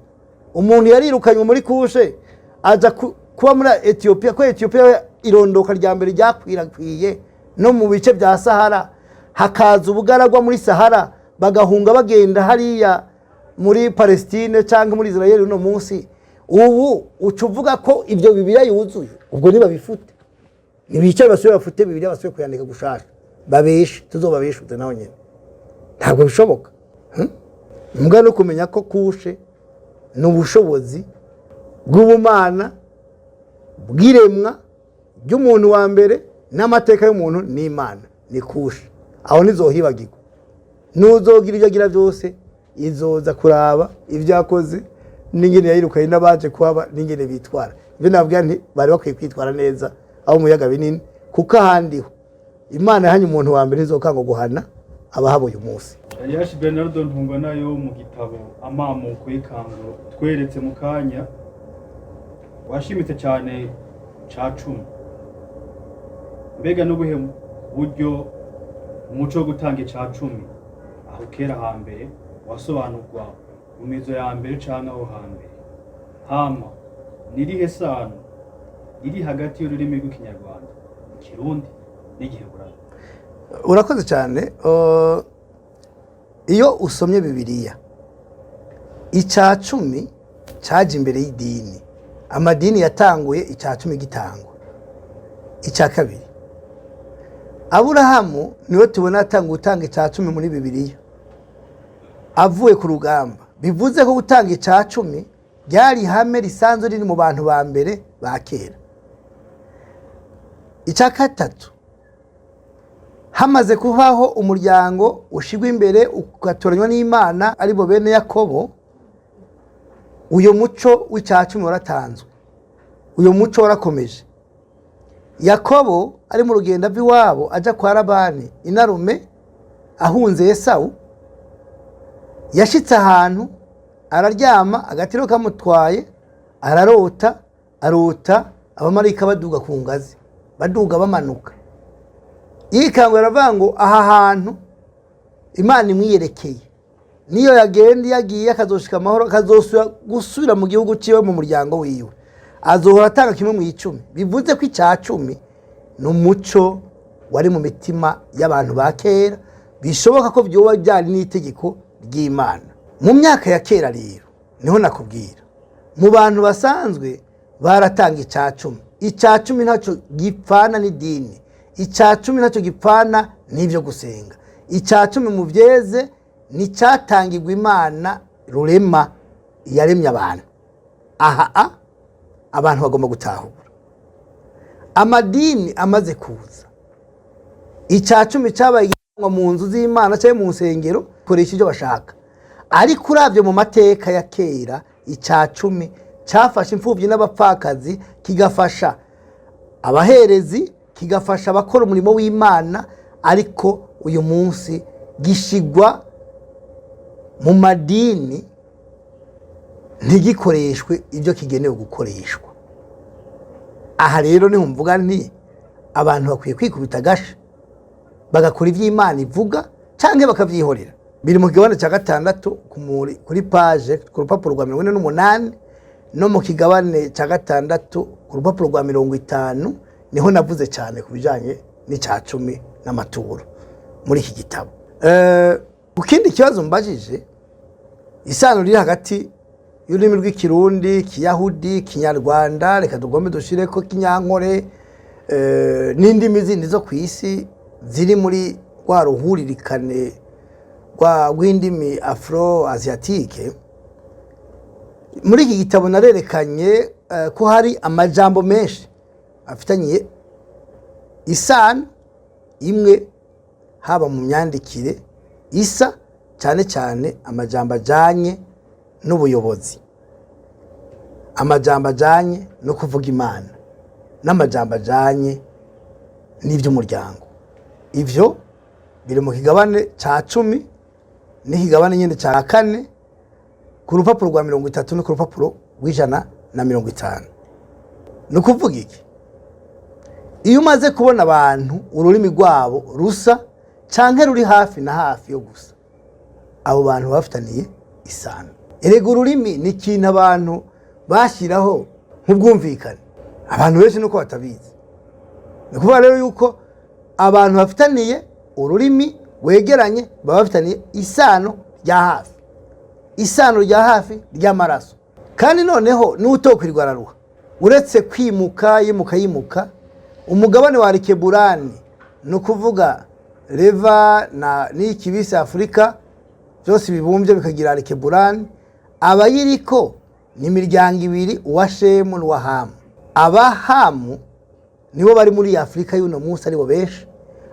umuntu yarirukanywe muri kushe aza kuba muri Ethiopia, ko Ethiopia irondoka rya mbere ryakwiragiye no mu bice bya Sahara, hakaza ubugaragwa muri Sahara bagahunga bagenda hariya muri Palestine cyangwa muri Israel no munsi. Ubu ucuvuga ko ibyo Bibiliya yuzuye, ubwo niba bifute nibice basubira bafute Bibiliya basubira kuyandika gushaka babeshe, tuzobabeshute naho nyene, ntabwo bishoboka. Mbwa no kumenya ko kushe n'ubushobozi bw'ubumana bw'iremwa by'umuntu wa mbere n'amateka y'umuntu n'Imana ni kushe. Aho nizohibagirwa, nuzogira ibyo agira byose izoza kuraba ibyo yakoze n'ingene yayirukanye n'abaje kuhaba n'ingene bitwara. Ibyo nabwira nti bari bakwiye kwitwara neza aho umuyaga binini, kuko ahandiho Imana yahanye umuntu wa mbere izokanga guhana abahabo uyu munsi. Elias Bernardo Ntungwanayo mu gitabo Amamuko y'Ikanguro tweretse mu kanya washimitse cyane ca 10. Mbega n'ubuhe buryo umuco wo gutanga ca 10 aho kera hambere wasobanurwa mu mizo ya mbere canke aho hambere? Hama nirihe sano iri hagati y'ururimi rw'ikinyarwanda, Kirundi n'Igiheburayo? Urakoze cyane. Iyo usomye Bibiliya, ica 10 caje imbere y'idini. Amadini yatanguye ica 10 gitangwa. Ica kabiri, Aburahamu niwe tubona atanga gutanga ica 10 muri Bibiliya avuye ku rugamba. Bivuze ko gutanga ica 10 byari hame risanzwe riri mu bantu ba mbere ba kera. Ica gatatu, hamaze kubaho umuryango ushigwa imbere ugatoranywa n'Imana ari bo bene Yakobo, uyo muco w'ica 10 waratanzwe, uyo muco warakomeje. Yakobo ari mu rugendo aviwabo aja kwa Labani inarume ahunze Esau, yashitse ahantu araryama, agatiro kamutwaye, arota abamarayika baduga ku ngazi, baduga bamanuka. Yikangura aravango aha hantu Imana imwiyerekeye, niyo yagenda yagiye akazoshika amahoro, akazosubira gusubira mu gihugu ciwe mu muryango wiwe, azohora atanga kimwe mu 10. Bivuze ko ica 10 n'umuco wari mu mitima y'abantu ba kera, bishoboka ko byoba byari n'itegeko ry'Imana. Mu myaka ya kera rero niho nakubwira, mu bantu basanzwe baratanga ica 10. Ica 10 ntacyo gipfana n'idini, ica 10 ntacyo gipfana n'ivyo gusenga. Ica 10 mu vyeze ni cyatangirwa Imana rurema yaremye abantu. Aha abantu bagomba gutahura, amadini amaze kuza, ica 10 cyabaye mu nzu z'Imana cyangwa mu nsengero koresha ibyo bashaka. Ariko uravye mu mateka ya kera, ica 10 cyafasha imfuvyi n'abapfakazi, kigafasha abaherezi, kigafasha abakora umurimo w'Imana. Ariko uyu munsi gishigwa mu madini, ntigikoreshwe ibyo kigenewe gukoreshwa. Aha rero niho mvuga nti abantu bakwiye kwikubita gasha bagakora ivy'Imana ivuga canke bakavyihorera. Biri mu kigabane cya 6 kuri page ku rupapuro rwa 48 no mu kigabane cya 6 ku rupapuro rwa 50 niho navuze cyane kubijanye n'ica 10 n'amaturo muri iki gitabo. Ukindi kibazo mbajije, isano riri hagati y'ururimi rw'ikirundi, Kiyahudi, Kinyarwanda, reka tugombe dushire ko Kinyankore n'indimi zindi zo kwisi ziri muri rwa ruhuririkane rw'indimi Afro-Asiatique. Muri iki gitabo narerekanye ko hari amajambo menshi afitanye isano imwe, haba mu myandikire isa cyane cyane amajambo ajanye n'ubuyobozi, amajambo ajanye no kuvuga Imana, n'amajambo ajanye n'ivy'umuryango. Ivyo biri mu kigabane ca 10 n'ikigabane nyine ca 4 ku rupapuro rwa 30 no ku rupapuro rw'150. Nukuvuga iki? Iyo umaze kubona abantu ururimi rwabo rusa canke ruri hafi na hafi yo gusa, abo bantu bafitaniye isano. erega ururimi ni ikintu abantu bashyiraho nk'ubwumvikane, abantu benshi nuko batabizi. Ni ukuvuga rero yuko abantu bafitaniye ururimi wegeranye baba bafitaniye isano rya hafi, isano rya hafi ry'amaraso. Kandi noneho n'utokwirirwa araruha, uretse yimuka umugabane wa Alkeburani, ni ukuvuga Reva n'iki bise Afurika byose bibumbye bikagira Alkeburani, abayiriko ni imiryango ibiri, uwa Shemu n'uwa Hamu. Abahamu nibo bari muri Afurika y'uno munsi aribo benshi,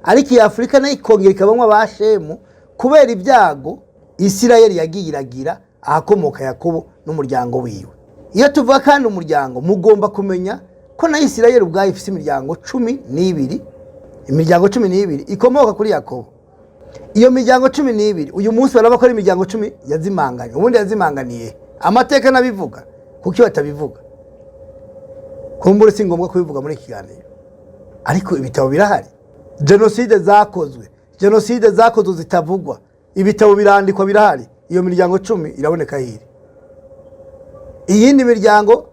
ariko iyi Afurika nayo ikongera ikabamwo aba Shemu kubera ibyago Isirayeli yagiye iragira ahakomoka Yakobo n'umuryango wiwe. Iyo tuvuga kandi umuryango, mugomba kumenya ko na Isirayeli ubwayo ifite imiryango 12, imiryango 12 ikomoka kuri Yakobo. Iyo miryango 12 uyu munsi baraba ko ari imiryango 10 yazimanganye. Ubundi yazimanganiye amateka nabivuga kuko batabivuga, kumbura si ngombwa kubivuga muri kiganiro, ariko ibitabo birahari. Genocide zakozwe zitavugwa, ibitabo birandikwa birahari. Iyo miryango 10 iraboneka hiri. Iyindi miryango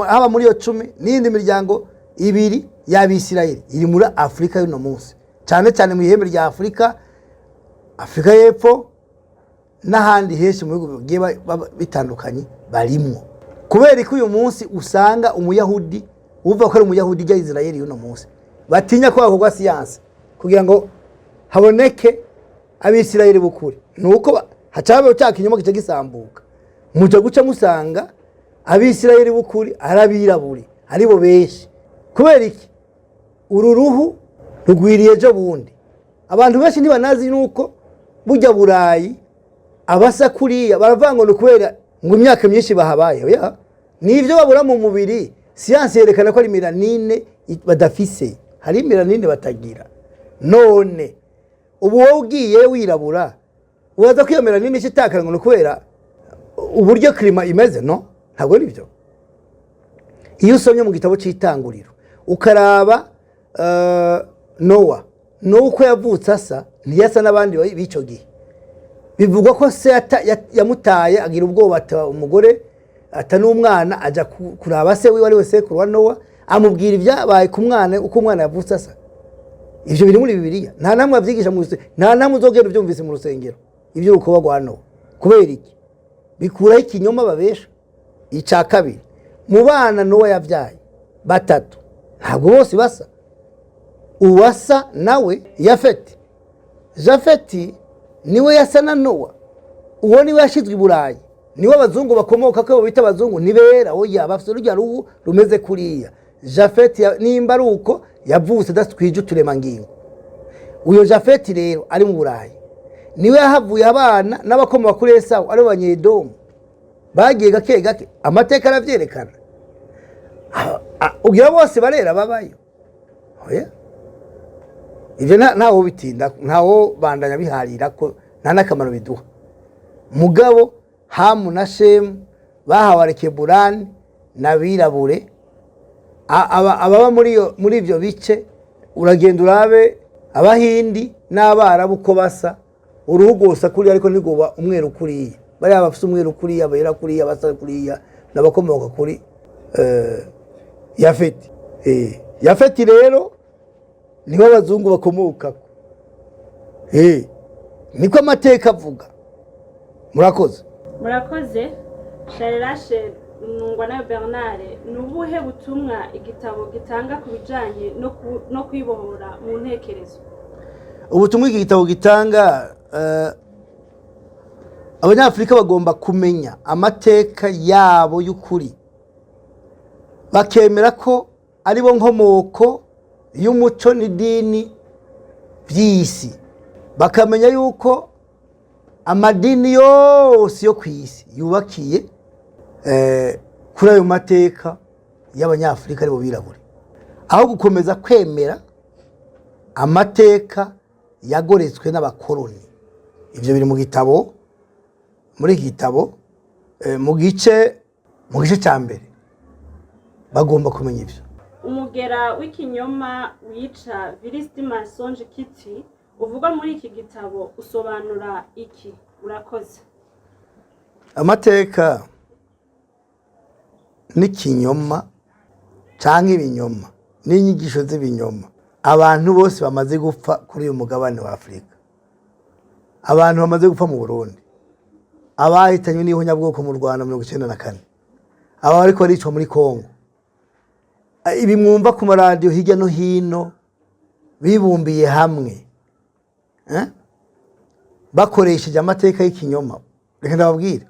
haba muri iyo 10 n'indi miryango 2 y'Abisirayeli iri muri Afurika y'uno munsi, cyane cyane mu ihembe rya Afurika y'Epfo n'ahandi henshi mu bihugu bigiye bitandukanye barimwo. Kubera ko uyu munsi usanga umuyahudi uvuga ko ari umuyahudi ujya Isirayeli y'uno munsi batinya ko hakorwa siyanse kugira ngo haboneke Abisirayeli bukuri, nuko hacabeho cya kinyoma kica gisambuka, muja guca musanga Abisirayeli bukuri arabiraburi aribo benshi. Kubera iki? Uru ruhu rugwiriye ejo bundi. Abantu benshi ntibanazi nuko burya Burayi abasa kuriya baravuga ngo kubera ngo imyaka myinshi bahabaye. Oya, nivyo babura mu mubiri. Siyanse yerekana ko ari melanine badafise, hari melanine batagira. None ubu wowe ugiye wirabura ubaza ko iyo melanine ikitakara ngo kubera uburyo klima imeze, no? Ntabwo ari byo. Iyo usomye mu gitabo cy'Itanguriro ukaraba Nowa uko yavutse asa ntiyasa n'abandi bico gihe. Bivugwa ko se yamutaye agira ubwoba ata umugore ata n'umwana aja kuraba se wiwe ari we sekuru wa Nowa, amubwira ibyabaye ku mwana uko umwana yavutse asa. Ivyo biri muri Bibiliya, nta namwe avyigisha mu rusengero, nta namwe uzogera uvyumvise mu rusengero ivyo urukoba rwa Nowa. Kubera iki? Bikuraho ikinyoma babesha. Ica kabiri, mu bana Nowa yavyaye 3 ntabwo bose basa. Uwasa nawe Jafeti niwe yasa na Nowa, uwo niwe yashizwe i Burayi, niwe abazungu bakomoka ko bita abazungu nibera. Oya, bafite urujya ruhu rumeze kuriya. Jafeti nimba ari uko yavutse daskwije uturemangingo. Uyo Jafeti rero ari mu Burayi niwe yahavuye abana n'abakomoka kuri Esawu ari Abanyedomu, bagiye gake amateka aravyerekana. Ugira bose barera babayo. Oya, ivyo ntawo bitinda, ntawo bandanya biharira ko nta nakamaro biduha. Mugabo Hamu na Shemu bahawe Alkeburani n'abirabure. Ababa muri ivyo bice uragenda urabe Abahindi n'Abarabu ko basa, uruhu rwose kuri ariko ntigoba umweru kuriya. Bari abafite umweru kuriya, abera kuriya, basa kuriya, n'abakomoka kuri Yafeti. Yafeti rero niho abazungu bakomoka. Niko amateka avuga. Murakoze. Sharashe Nungwa na Bernard, nubuhe butumwa igitabo gitanga kubijanye no kwibohora mu ntekerezo? Ubutumwa iki gitabo gitanga, Abanyafrika bagomba kumenya amateka yabo y'ukuri, bakemera ko ari bo nkomoko y'umuco n'idini by'isi, bakamenya yuko amadini yose yo kw'isi yubakiye kuri ayo mateka y'Abanyafrika ari bo birabure, aho gukomeza kwemera amateka yagoretswe n'abakoroni. Ivyo biri mu gitabo, muri iki gitabo mu gice cya mbere bagomba kumenya ivyo. Umugera w'ikinyoma wica Virisiti Masonje Kiti uvuga muri iki gitabo usobanura iki? Urakoze. amateka n'ikinyoma cyangwa ibinyoma n'inyigisho z'ibinyoma abantu bose bamaze gupfa kuri uyu mugabane wa Afurika, abantu bamaze gupfa mu Burundi, abahitanywe n'ihonyabwoko mu Rwanda 1994, aba ariko baricwa muri Kongo, ibi mwumva ku maradiyo hirya no hino bibumbiye hamwe bakoresheje amateka y'ikinyoma. Reka ndababwira,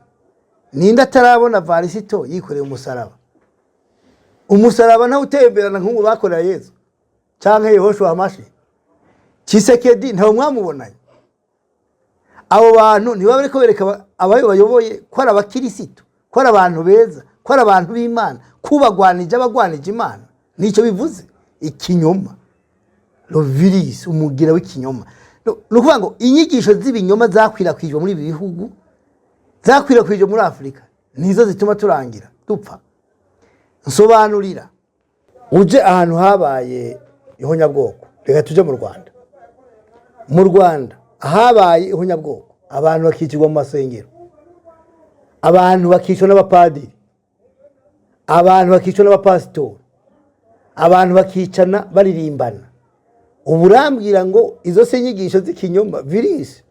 ninde atarabona Varisito yikoreye umusaraba ntawe utemberana nk'ubu bakorera Yesu cyangwa Yehoshua Hamashi? Tshisekedi ntawe mwamubonanye? Abo bantu niba bariko bereka abayo bayoboye ko ari abakirisitu, ko ari abantu beza, ko ari abantu b'Imana, kubagwanije abagwanije Imana. Nicyo bivuze ikinyoma, Loviris, umugira w'ikinyoma. Nukuvuga ngo inyigisho z'ibinyoma zakwirakwijwe muri ibi bihugu, zakwirakwijwe muri Afurika, nizo zituma turangira dupfa. Nsobanurira, uje ahantu habaye ihonyabwoko, reka tuje mu Rwanda. Mu Rwanda habaye ihonyabwoko, abantu bakicirwa mu masengero, abantu bakicwa n'abapadiri, abantu bakicwa n'abapasitori, abantu bakicana baririmbana. Uburambwira ngo izo se nyigisho z'ikinyoma virisi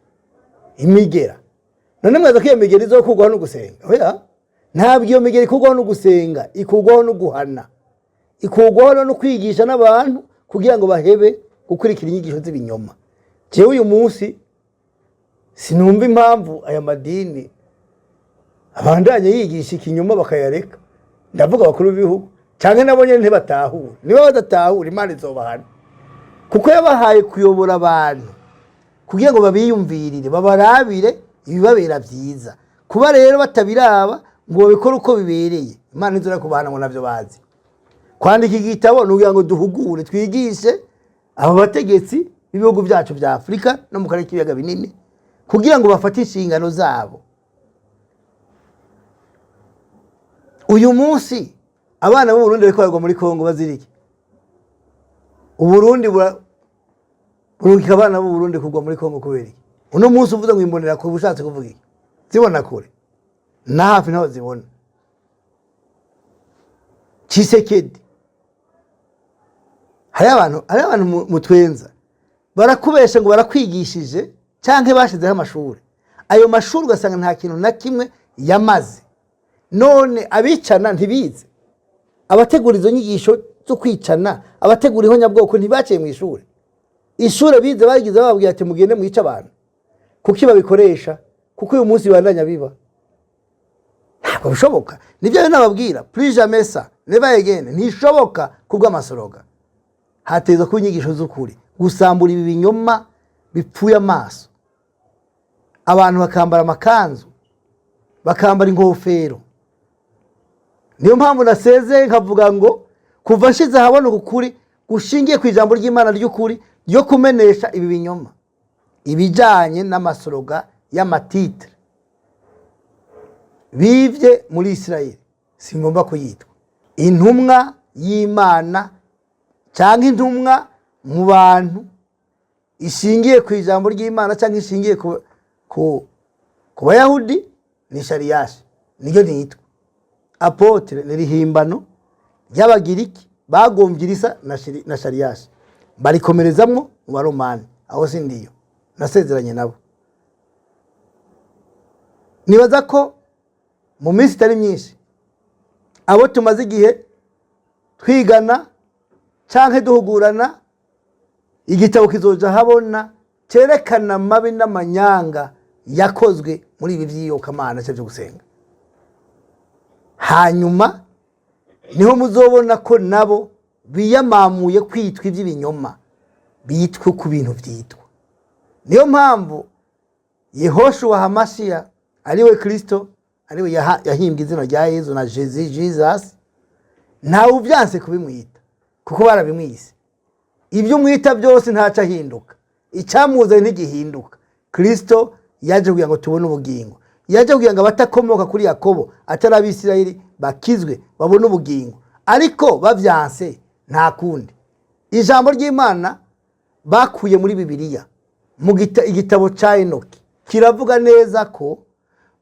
imigera. None mwaza ko iyo migera izokugwaho no gusenga? Oya, ntabwo iyo migera ikugwaho no gusenga, ikugwaho no guhana, ikugwaho no kwigisha n'abantu kugira ngo bahebe gukurikira inyigisho z'ibinyoma. Jewe uyu munsi sinumva impamvu aya madini abandanye yigisha ikinyoma bakayareka. Ndavuga abakuru b'ibihugu cyangwa nabo nyene ntibatahura. Niba badatahura Imana izobahana, kuko yabahaye kuyobora abantu kugira ngo babiyumvirire, babarabire ibibabera byiza. Kuba rero batabiraba ngo babikore uko bibereye, Imana izora kubahana ngo navyo bazi. Kwandika igitabo nugira ngo duhugure, twigishe abo bategetsi b'ibihugu byacu bya Afurika no mu karere k'ibiyaga binini kugira ngo bafate inshingano zabo. Uyu munsi abana b'u Burundi bariko baragwa muri Kongo bazirike. Uburundi burungika abana b'u Burundi kugwa muri Kongo kubera iki? Uno munsi uvuze ngo imbonera ko bushatse kuvuga iki? Zibona kure na hafi naho zibona. Tshisekedi hari abantu mutwenza barakubesha ngo barakwigishije cyangwa bashizeho amashuri. Ayo mashuri ugasanga nta kintu na kimwe yamaze. None abicana ntibize, abategura izo nyigisho zo kwicana, abategura ihonyabwoko ntibaciye mu ishuri. Ishuri bize bagize bababwira ati mugende mwica abantu. Kuki babikoresha? Kuko uyu munsi bandanya biba. Ntabwo bishoboka. Nibyo nababwira, plus jamais ça, never again. Ntishoboka kubw'amasoroga. Hateza ku nyigisho z'ukuri, gusambura ibi binyoma bipfuye amaso. Abantu bakambara amakanzu, bakambara ingofero. Niyo mpamvu naseze nkavuga ngo kuva nshize habona ukuri gushingiye ku ijambo ry'Imana ry'ukuri ryo kumenesha ibi binyoma, ibijanye n'amasoroga y'amatitre bivye muri Israeli. Singomba kuyitwa intumwa y'Imana cyangwa intumwa mu bantu ishingiye ku ijambo ry'Imana cyangwa ishingiye ku Bayahudi ni Shariyashi, niyo nitwa apotre nirihimbano y'Abagiriki bagomvye risa na Shariyashi, barikomerezamwo mu Baromani. Aho sindiyo nasezeranye nabo. Nibaza ko mu minsi itari myinshi abo tumaze igihe twigana canke duhugurana, igitabo kizoja habona cerekana amabi n'amanyanga yakozwe muri ibi vy'iyobokamana cyo gusenga. Hanyuma niho muzobona ko nabo biyamamuye kwitwa iby'ibinyoma, bitwa ku bintu vyitwa. Niyo mpamvu Yehoshua Hamashiya ariwe Kristo, ariwe yahimbye izina rya Yesu na Jesus, ntawe ubyanse kubimwita kuko barabimwise. Ibyo mwita byose ntaca hinduka, icyamuze ntigihinduka. Kristo yaje kugira ngo tubone ubugingo, yaje kugira ngo abatakomoka kuri Yakobo atari Abisirayeli bakizwe babone ubugingo. Ariko bavyanse nta kundi. Ijambo ry'Imana bakuye muri Bibiliya mu igitabo ca Enoki kiravuga neza ko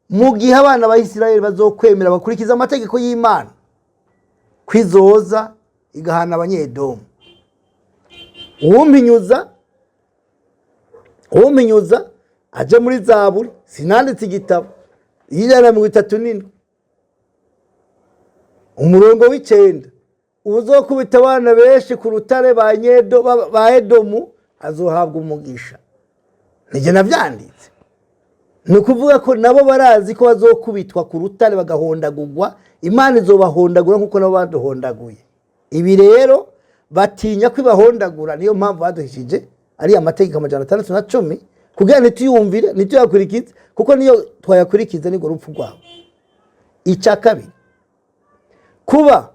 mu gihe abana ba Isirayeli bazokwemera bakurikiza amategeko y'Imana kwizoza igahana abanyedomu. uwumpinyuza aje muri Zaburi, sinanditse igitabo y'ijana na 37 umurongo w'9, uzokubita abana benshi ku rutare ba Edomu azohabwa umugisha. Nije navyanditse, ni ukuvuga ko nabo barazi ko bazokubitwa ku rutare bagahondagurwa, Imana izobahondagura nkuko nabo baduhondaguye. Ibi rero batinya kwibahondagura, niyo mpamvu baduhishije ari amategeko 610 kugira ntituyumvire ntituyakurikize, kuko niyo twayakurikiza ni rupfu rwabo. Icya kabiri, kuba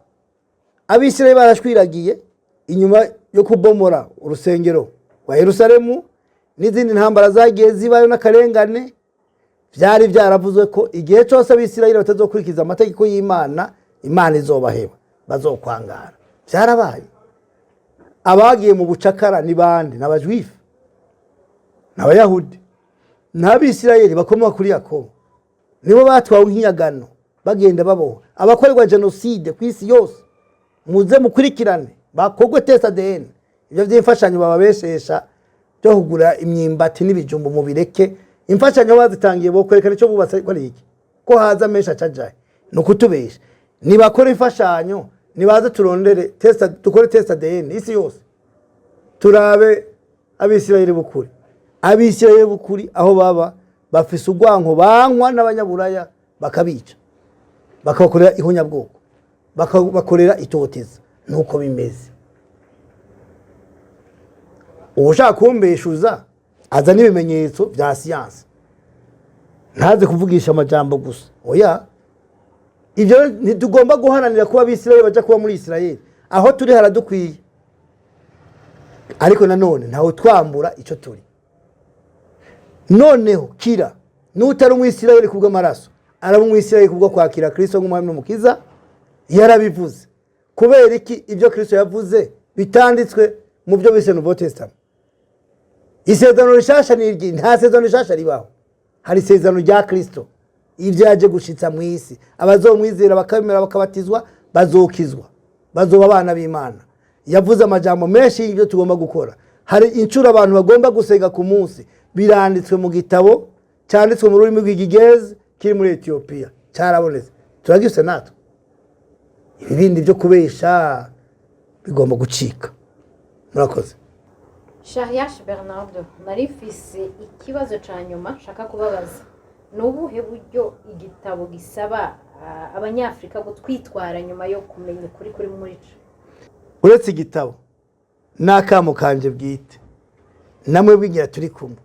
Abisirayeli barashwiragiye inyuma yo kubomora urusengero rwa Yerusalemu n'izindi ntambara zagiye zibayo n'akarengane, byari byaravuzwe ko igihe cyose Abisirayeli batazokurikiza amategeko y'Imana, Imana izobaheba, bazokwangara. Byarabaye. Abagiye mu bucakara ni bande? N'Abajwifu, n'Abayahudi, n'Abisirayeli bakomoka kuri Yakobo, nibo batwawe nk'iyagano bagenda baboha. Abakorerwa genocide ku isi yose muze mukurikirane, bakogwe test ADN, ibyo by'imfashanyo bababeshesha byo kugura imyimbati n'ibijumbu mu bireke. Imfashanyo bazitangiye bo kwerekana cyo bubatse ko iki ko haza mesha cajaye no kutubesha. Nibakora imfashanyo nibaze turondere dukore test ADN isi yose, turabe Abisirayeli bukuri. Abisirayeli bukuri aho baba bafise ugwanko bankwa n'abanyaburaya, bakabica bakabakorera ihunyabwoko, bakabakorera itoteza. Nuko bimeze. Ushaka kumbeshuza aza n'ibimenyetso bya siyansi, ntaze kuvugisha amajambo gusa. Oya, ibyo ntitugomba guharanira kuba Abisirayeli baje kuba muri Isirayeli, aho turi haradukwiye, ariko nanone ntaho twambura icyo turi. Noneho kira n'utari mu Isirayeli kubw'amaraso, araba mu Isirayeli kubwo kwakira Kristo nk'umwami n'umukiza, yarabivuze. Kubera iki ibyo Kristo yavuze bitanditswe mu byo bise Nouveau Testament? Isezerano rishasha n'iryi, nta sezerano rishasha ribaho, hari isezerano rya Kristo. Ibyo yaje gushitsa mu isi, abazomwizera bakamera bakabatizwa bazokizwa, bazoba abana b'Imana. Yavuze amajambo menshi y'ibyo tugomba gukora. Hari incuro abantu bagomba gusenga ku munsi, biranditswe mu gitabo cyanditswe mu rurimi rw'Igigezi kiri muri Ethiopia, cyarabonetse. Turagise natwe ibindi byo kubesha bigomba gucika. Murakoze. Shariash Bernardo, narifise ikibazo ca nyuma shaka kubabaza. Nubuhe buryo igitabo gisaba abanyafrika gutwitwara nyuma yo kumenya kuri muri cyo? Uretse igitabo n'akamo kanje bwite, namwe bigira turi kumwe,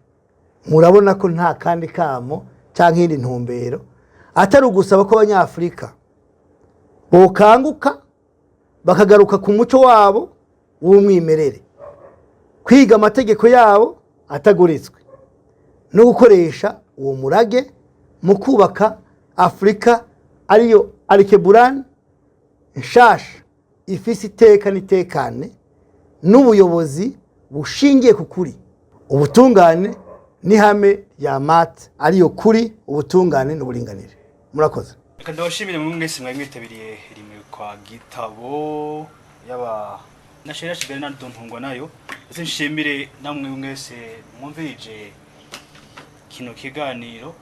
murabona ko nta kandi kamo canke indi ntumbero atari ugusaba ko abanyafrika bokanguka bakagaruka ku muco wabo w'umwimerere, kwiga amategeko yabo ataguritswe, no gukoresha uwo murage mu kubaka Afrika ariyo Alkeburan nshasha ifise iteka n'itekane n'ubuyobozi bushingiye ku kuri, ubutungane n'ihame rya mat ariyo kuri, ubutungane n'uburinganire. Murakoze. Reka ndabashimire mu mwese mwitabiriye rimwe kwa gitabo yaba na Shariash Bernardo Ntungwa nayo. Ese nshimire namwe mwese mwumvirije kino kiganiro.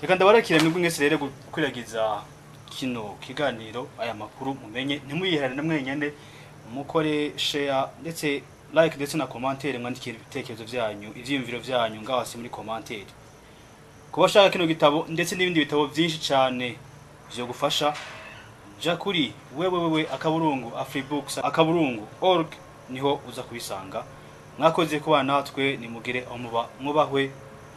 Reka ndabarakira mwebwe mwese rero gukwiragiza kino kiganiro, aya makuru mumenye, ntimuyiherane namwenyene, mukore share ndetse like ndetse na commentaire, mwandikire ibitekerezo byanyu, ivyiyumviro byanyu ngaho hasi muri commentaire. Kubashaka kino gitabo ndetse n'ibindi bitabo byinshi cyane byo gufasha, ja kuri wewe akaburungu afribooks.org niho uza kubisanga. Mwakoze kuba natwe, nimugire aho mubahwe.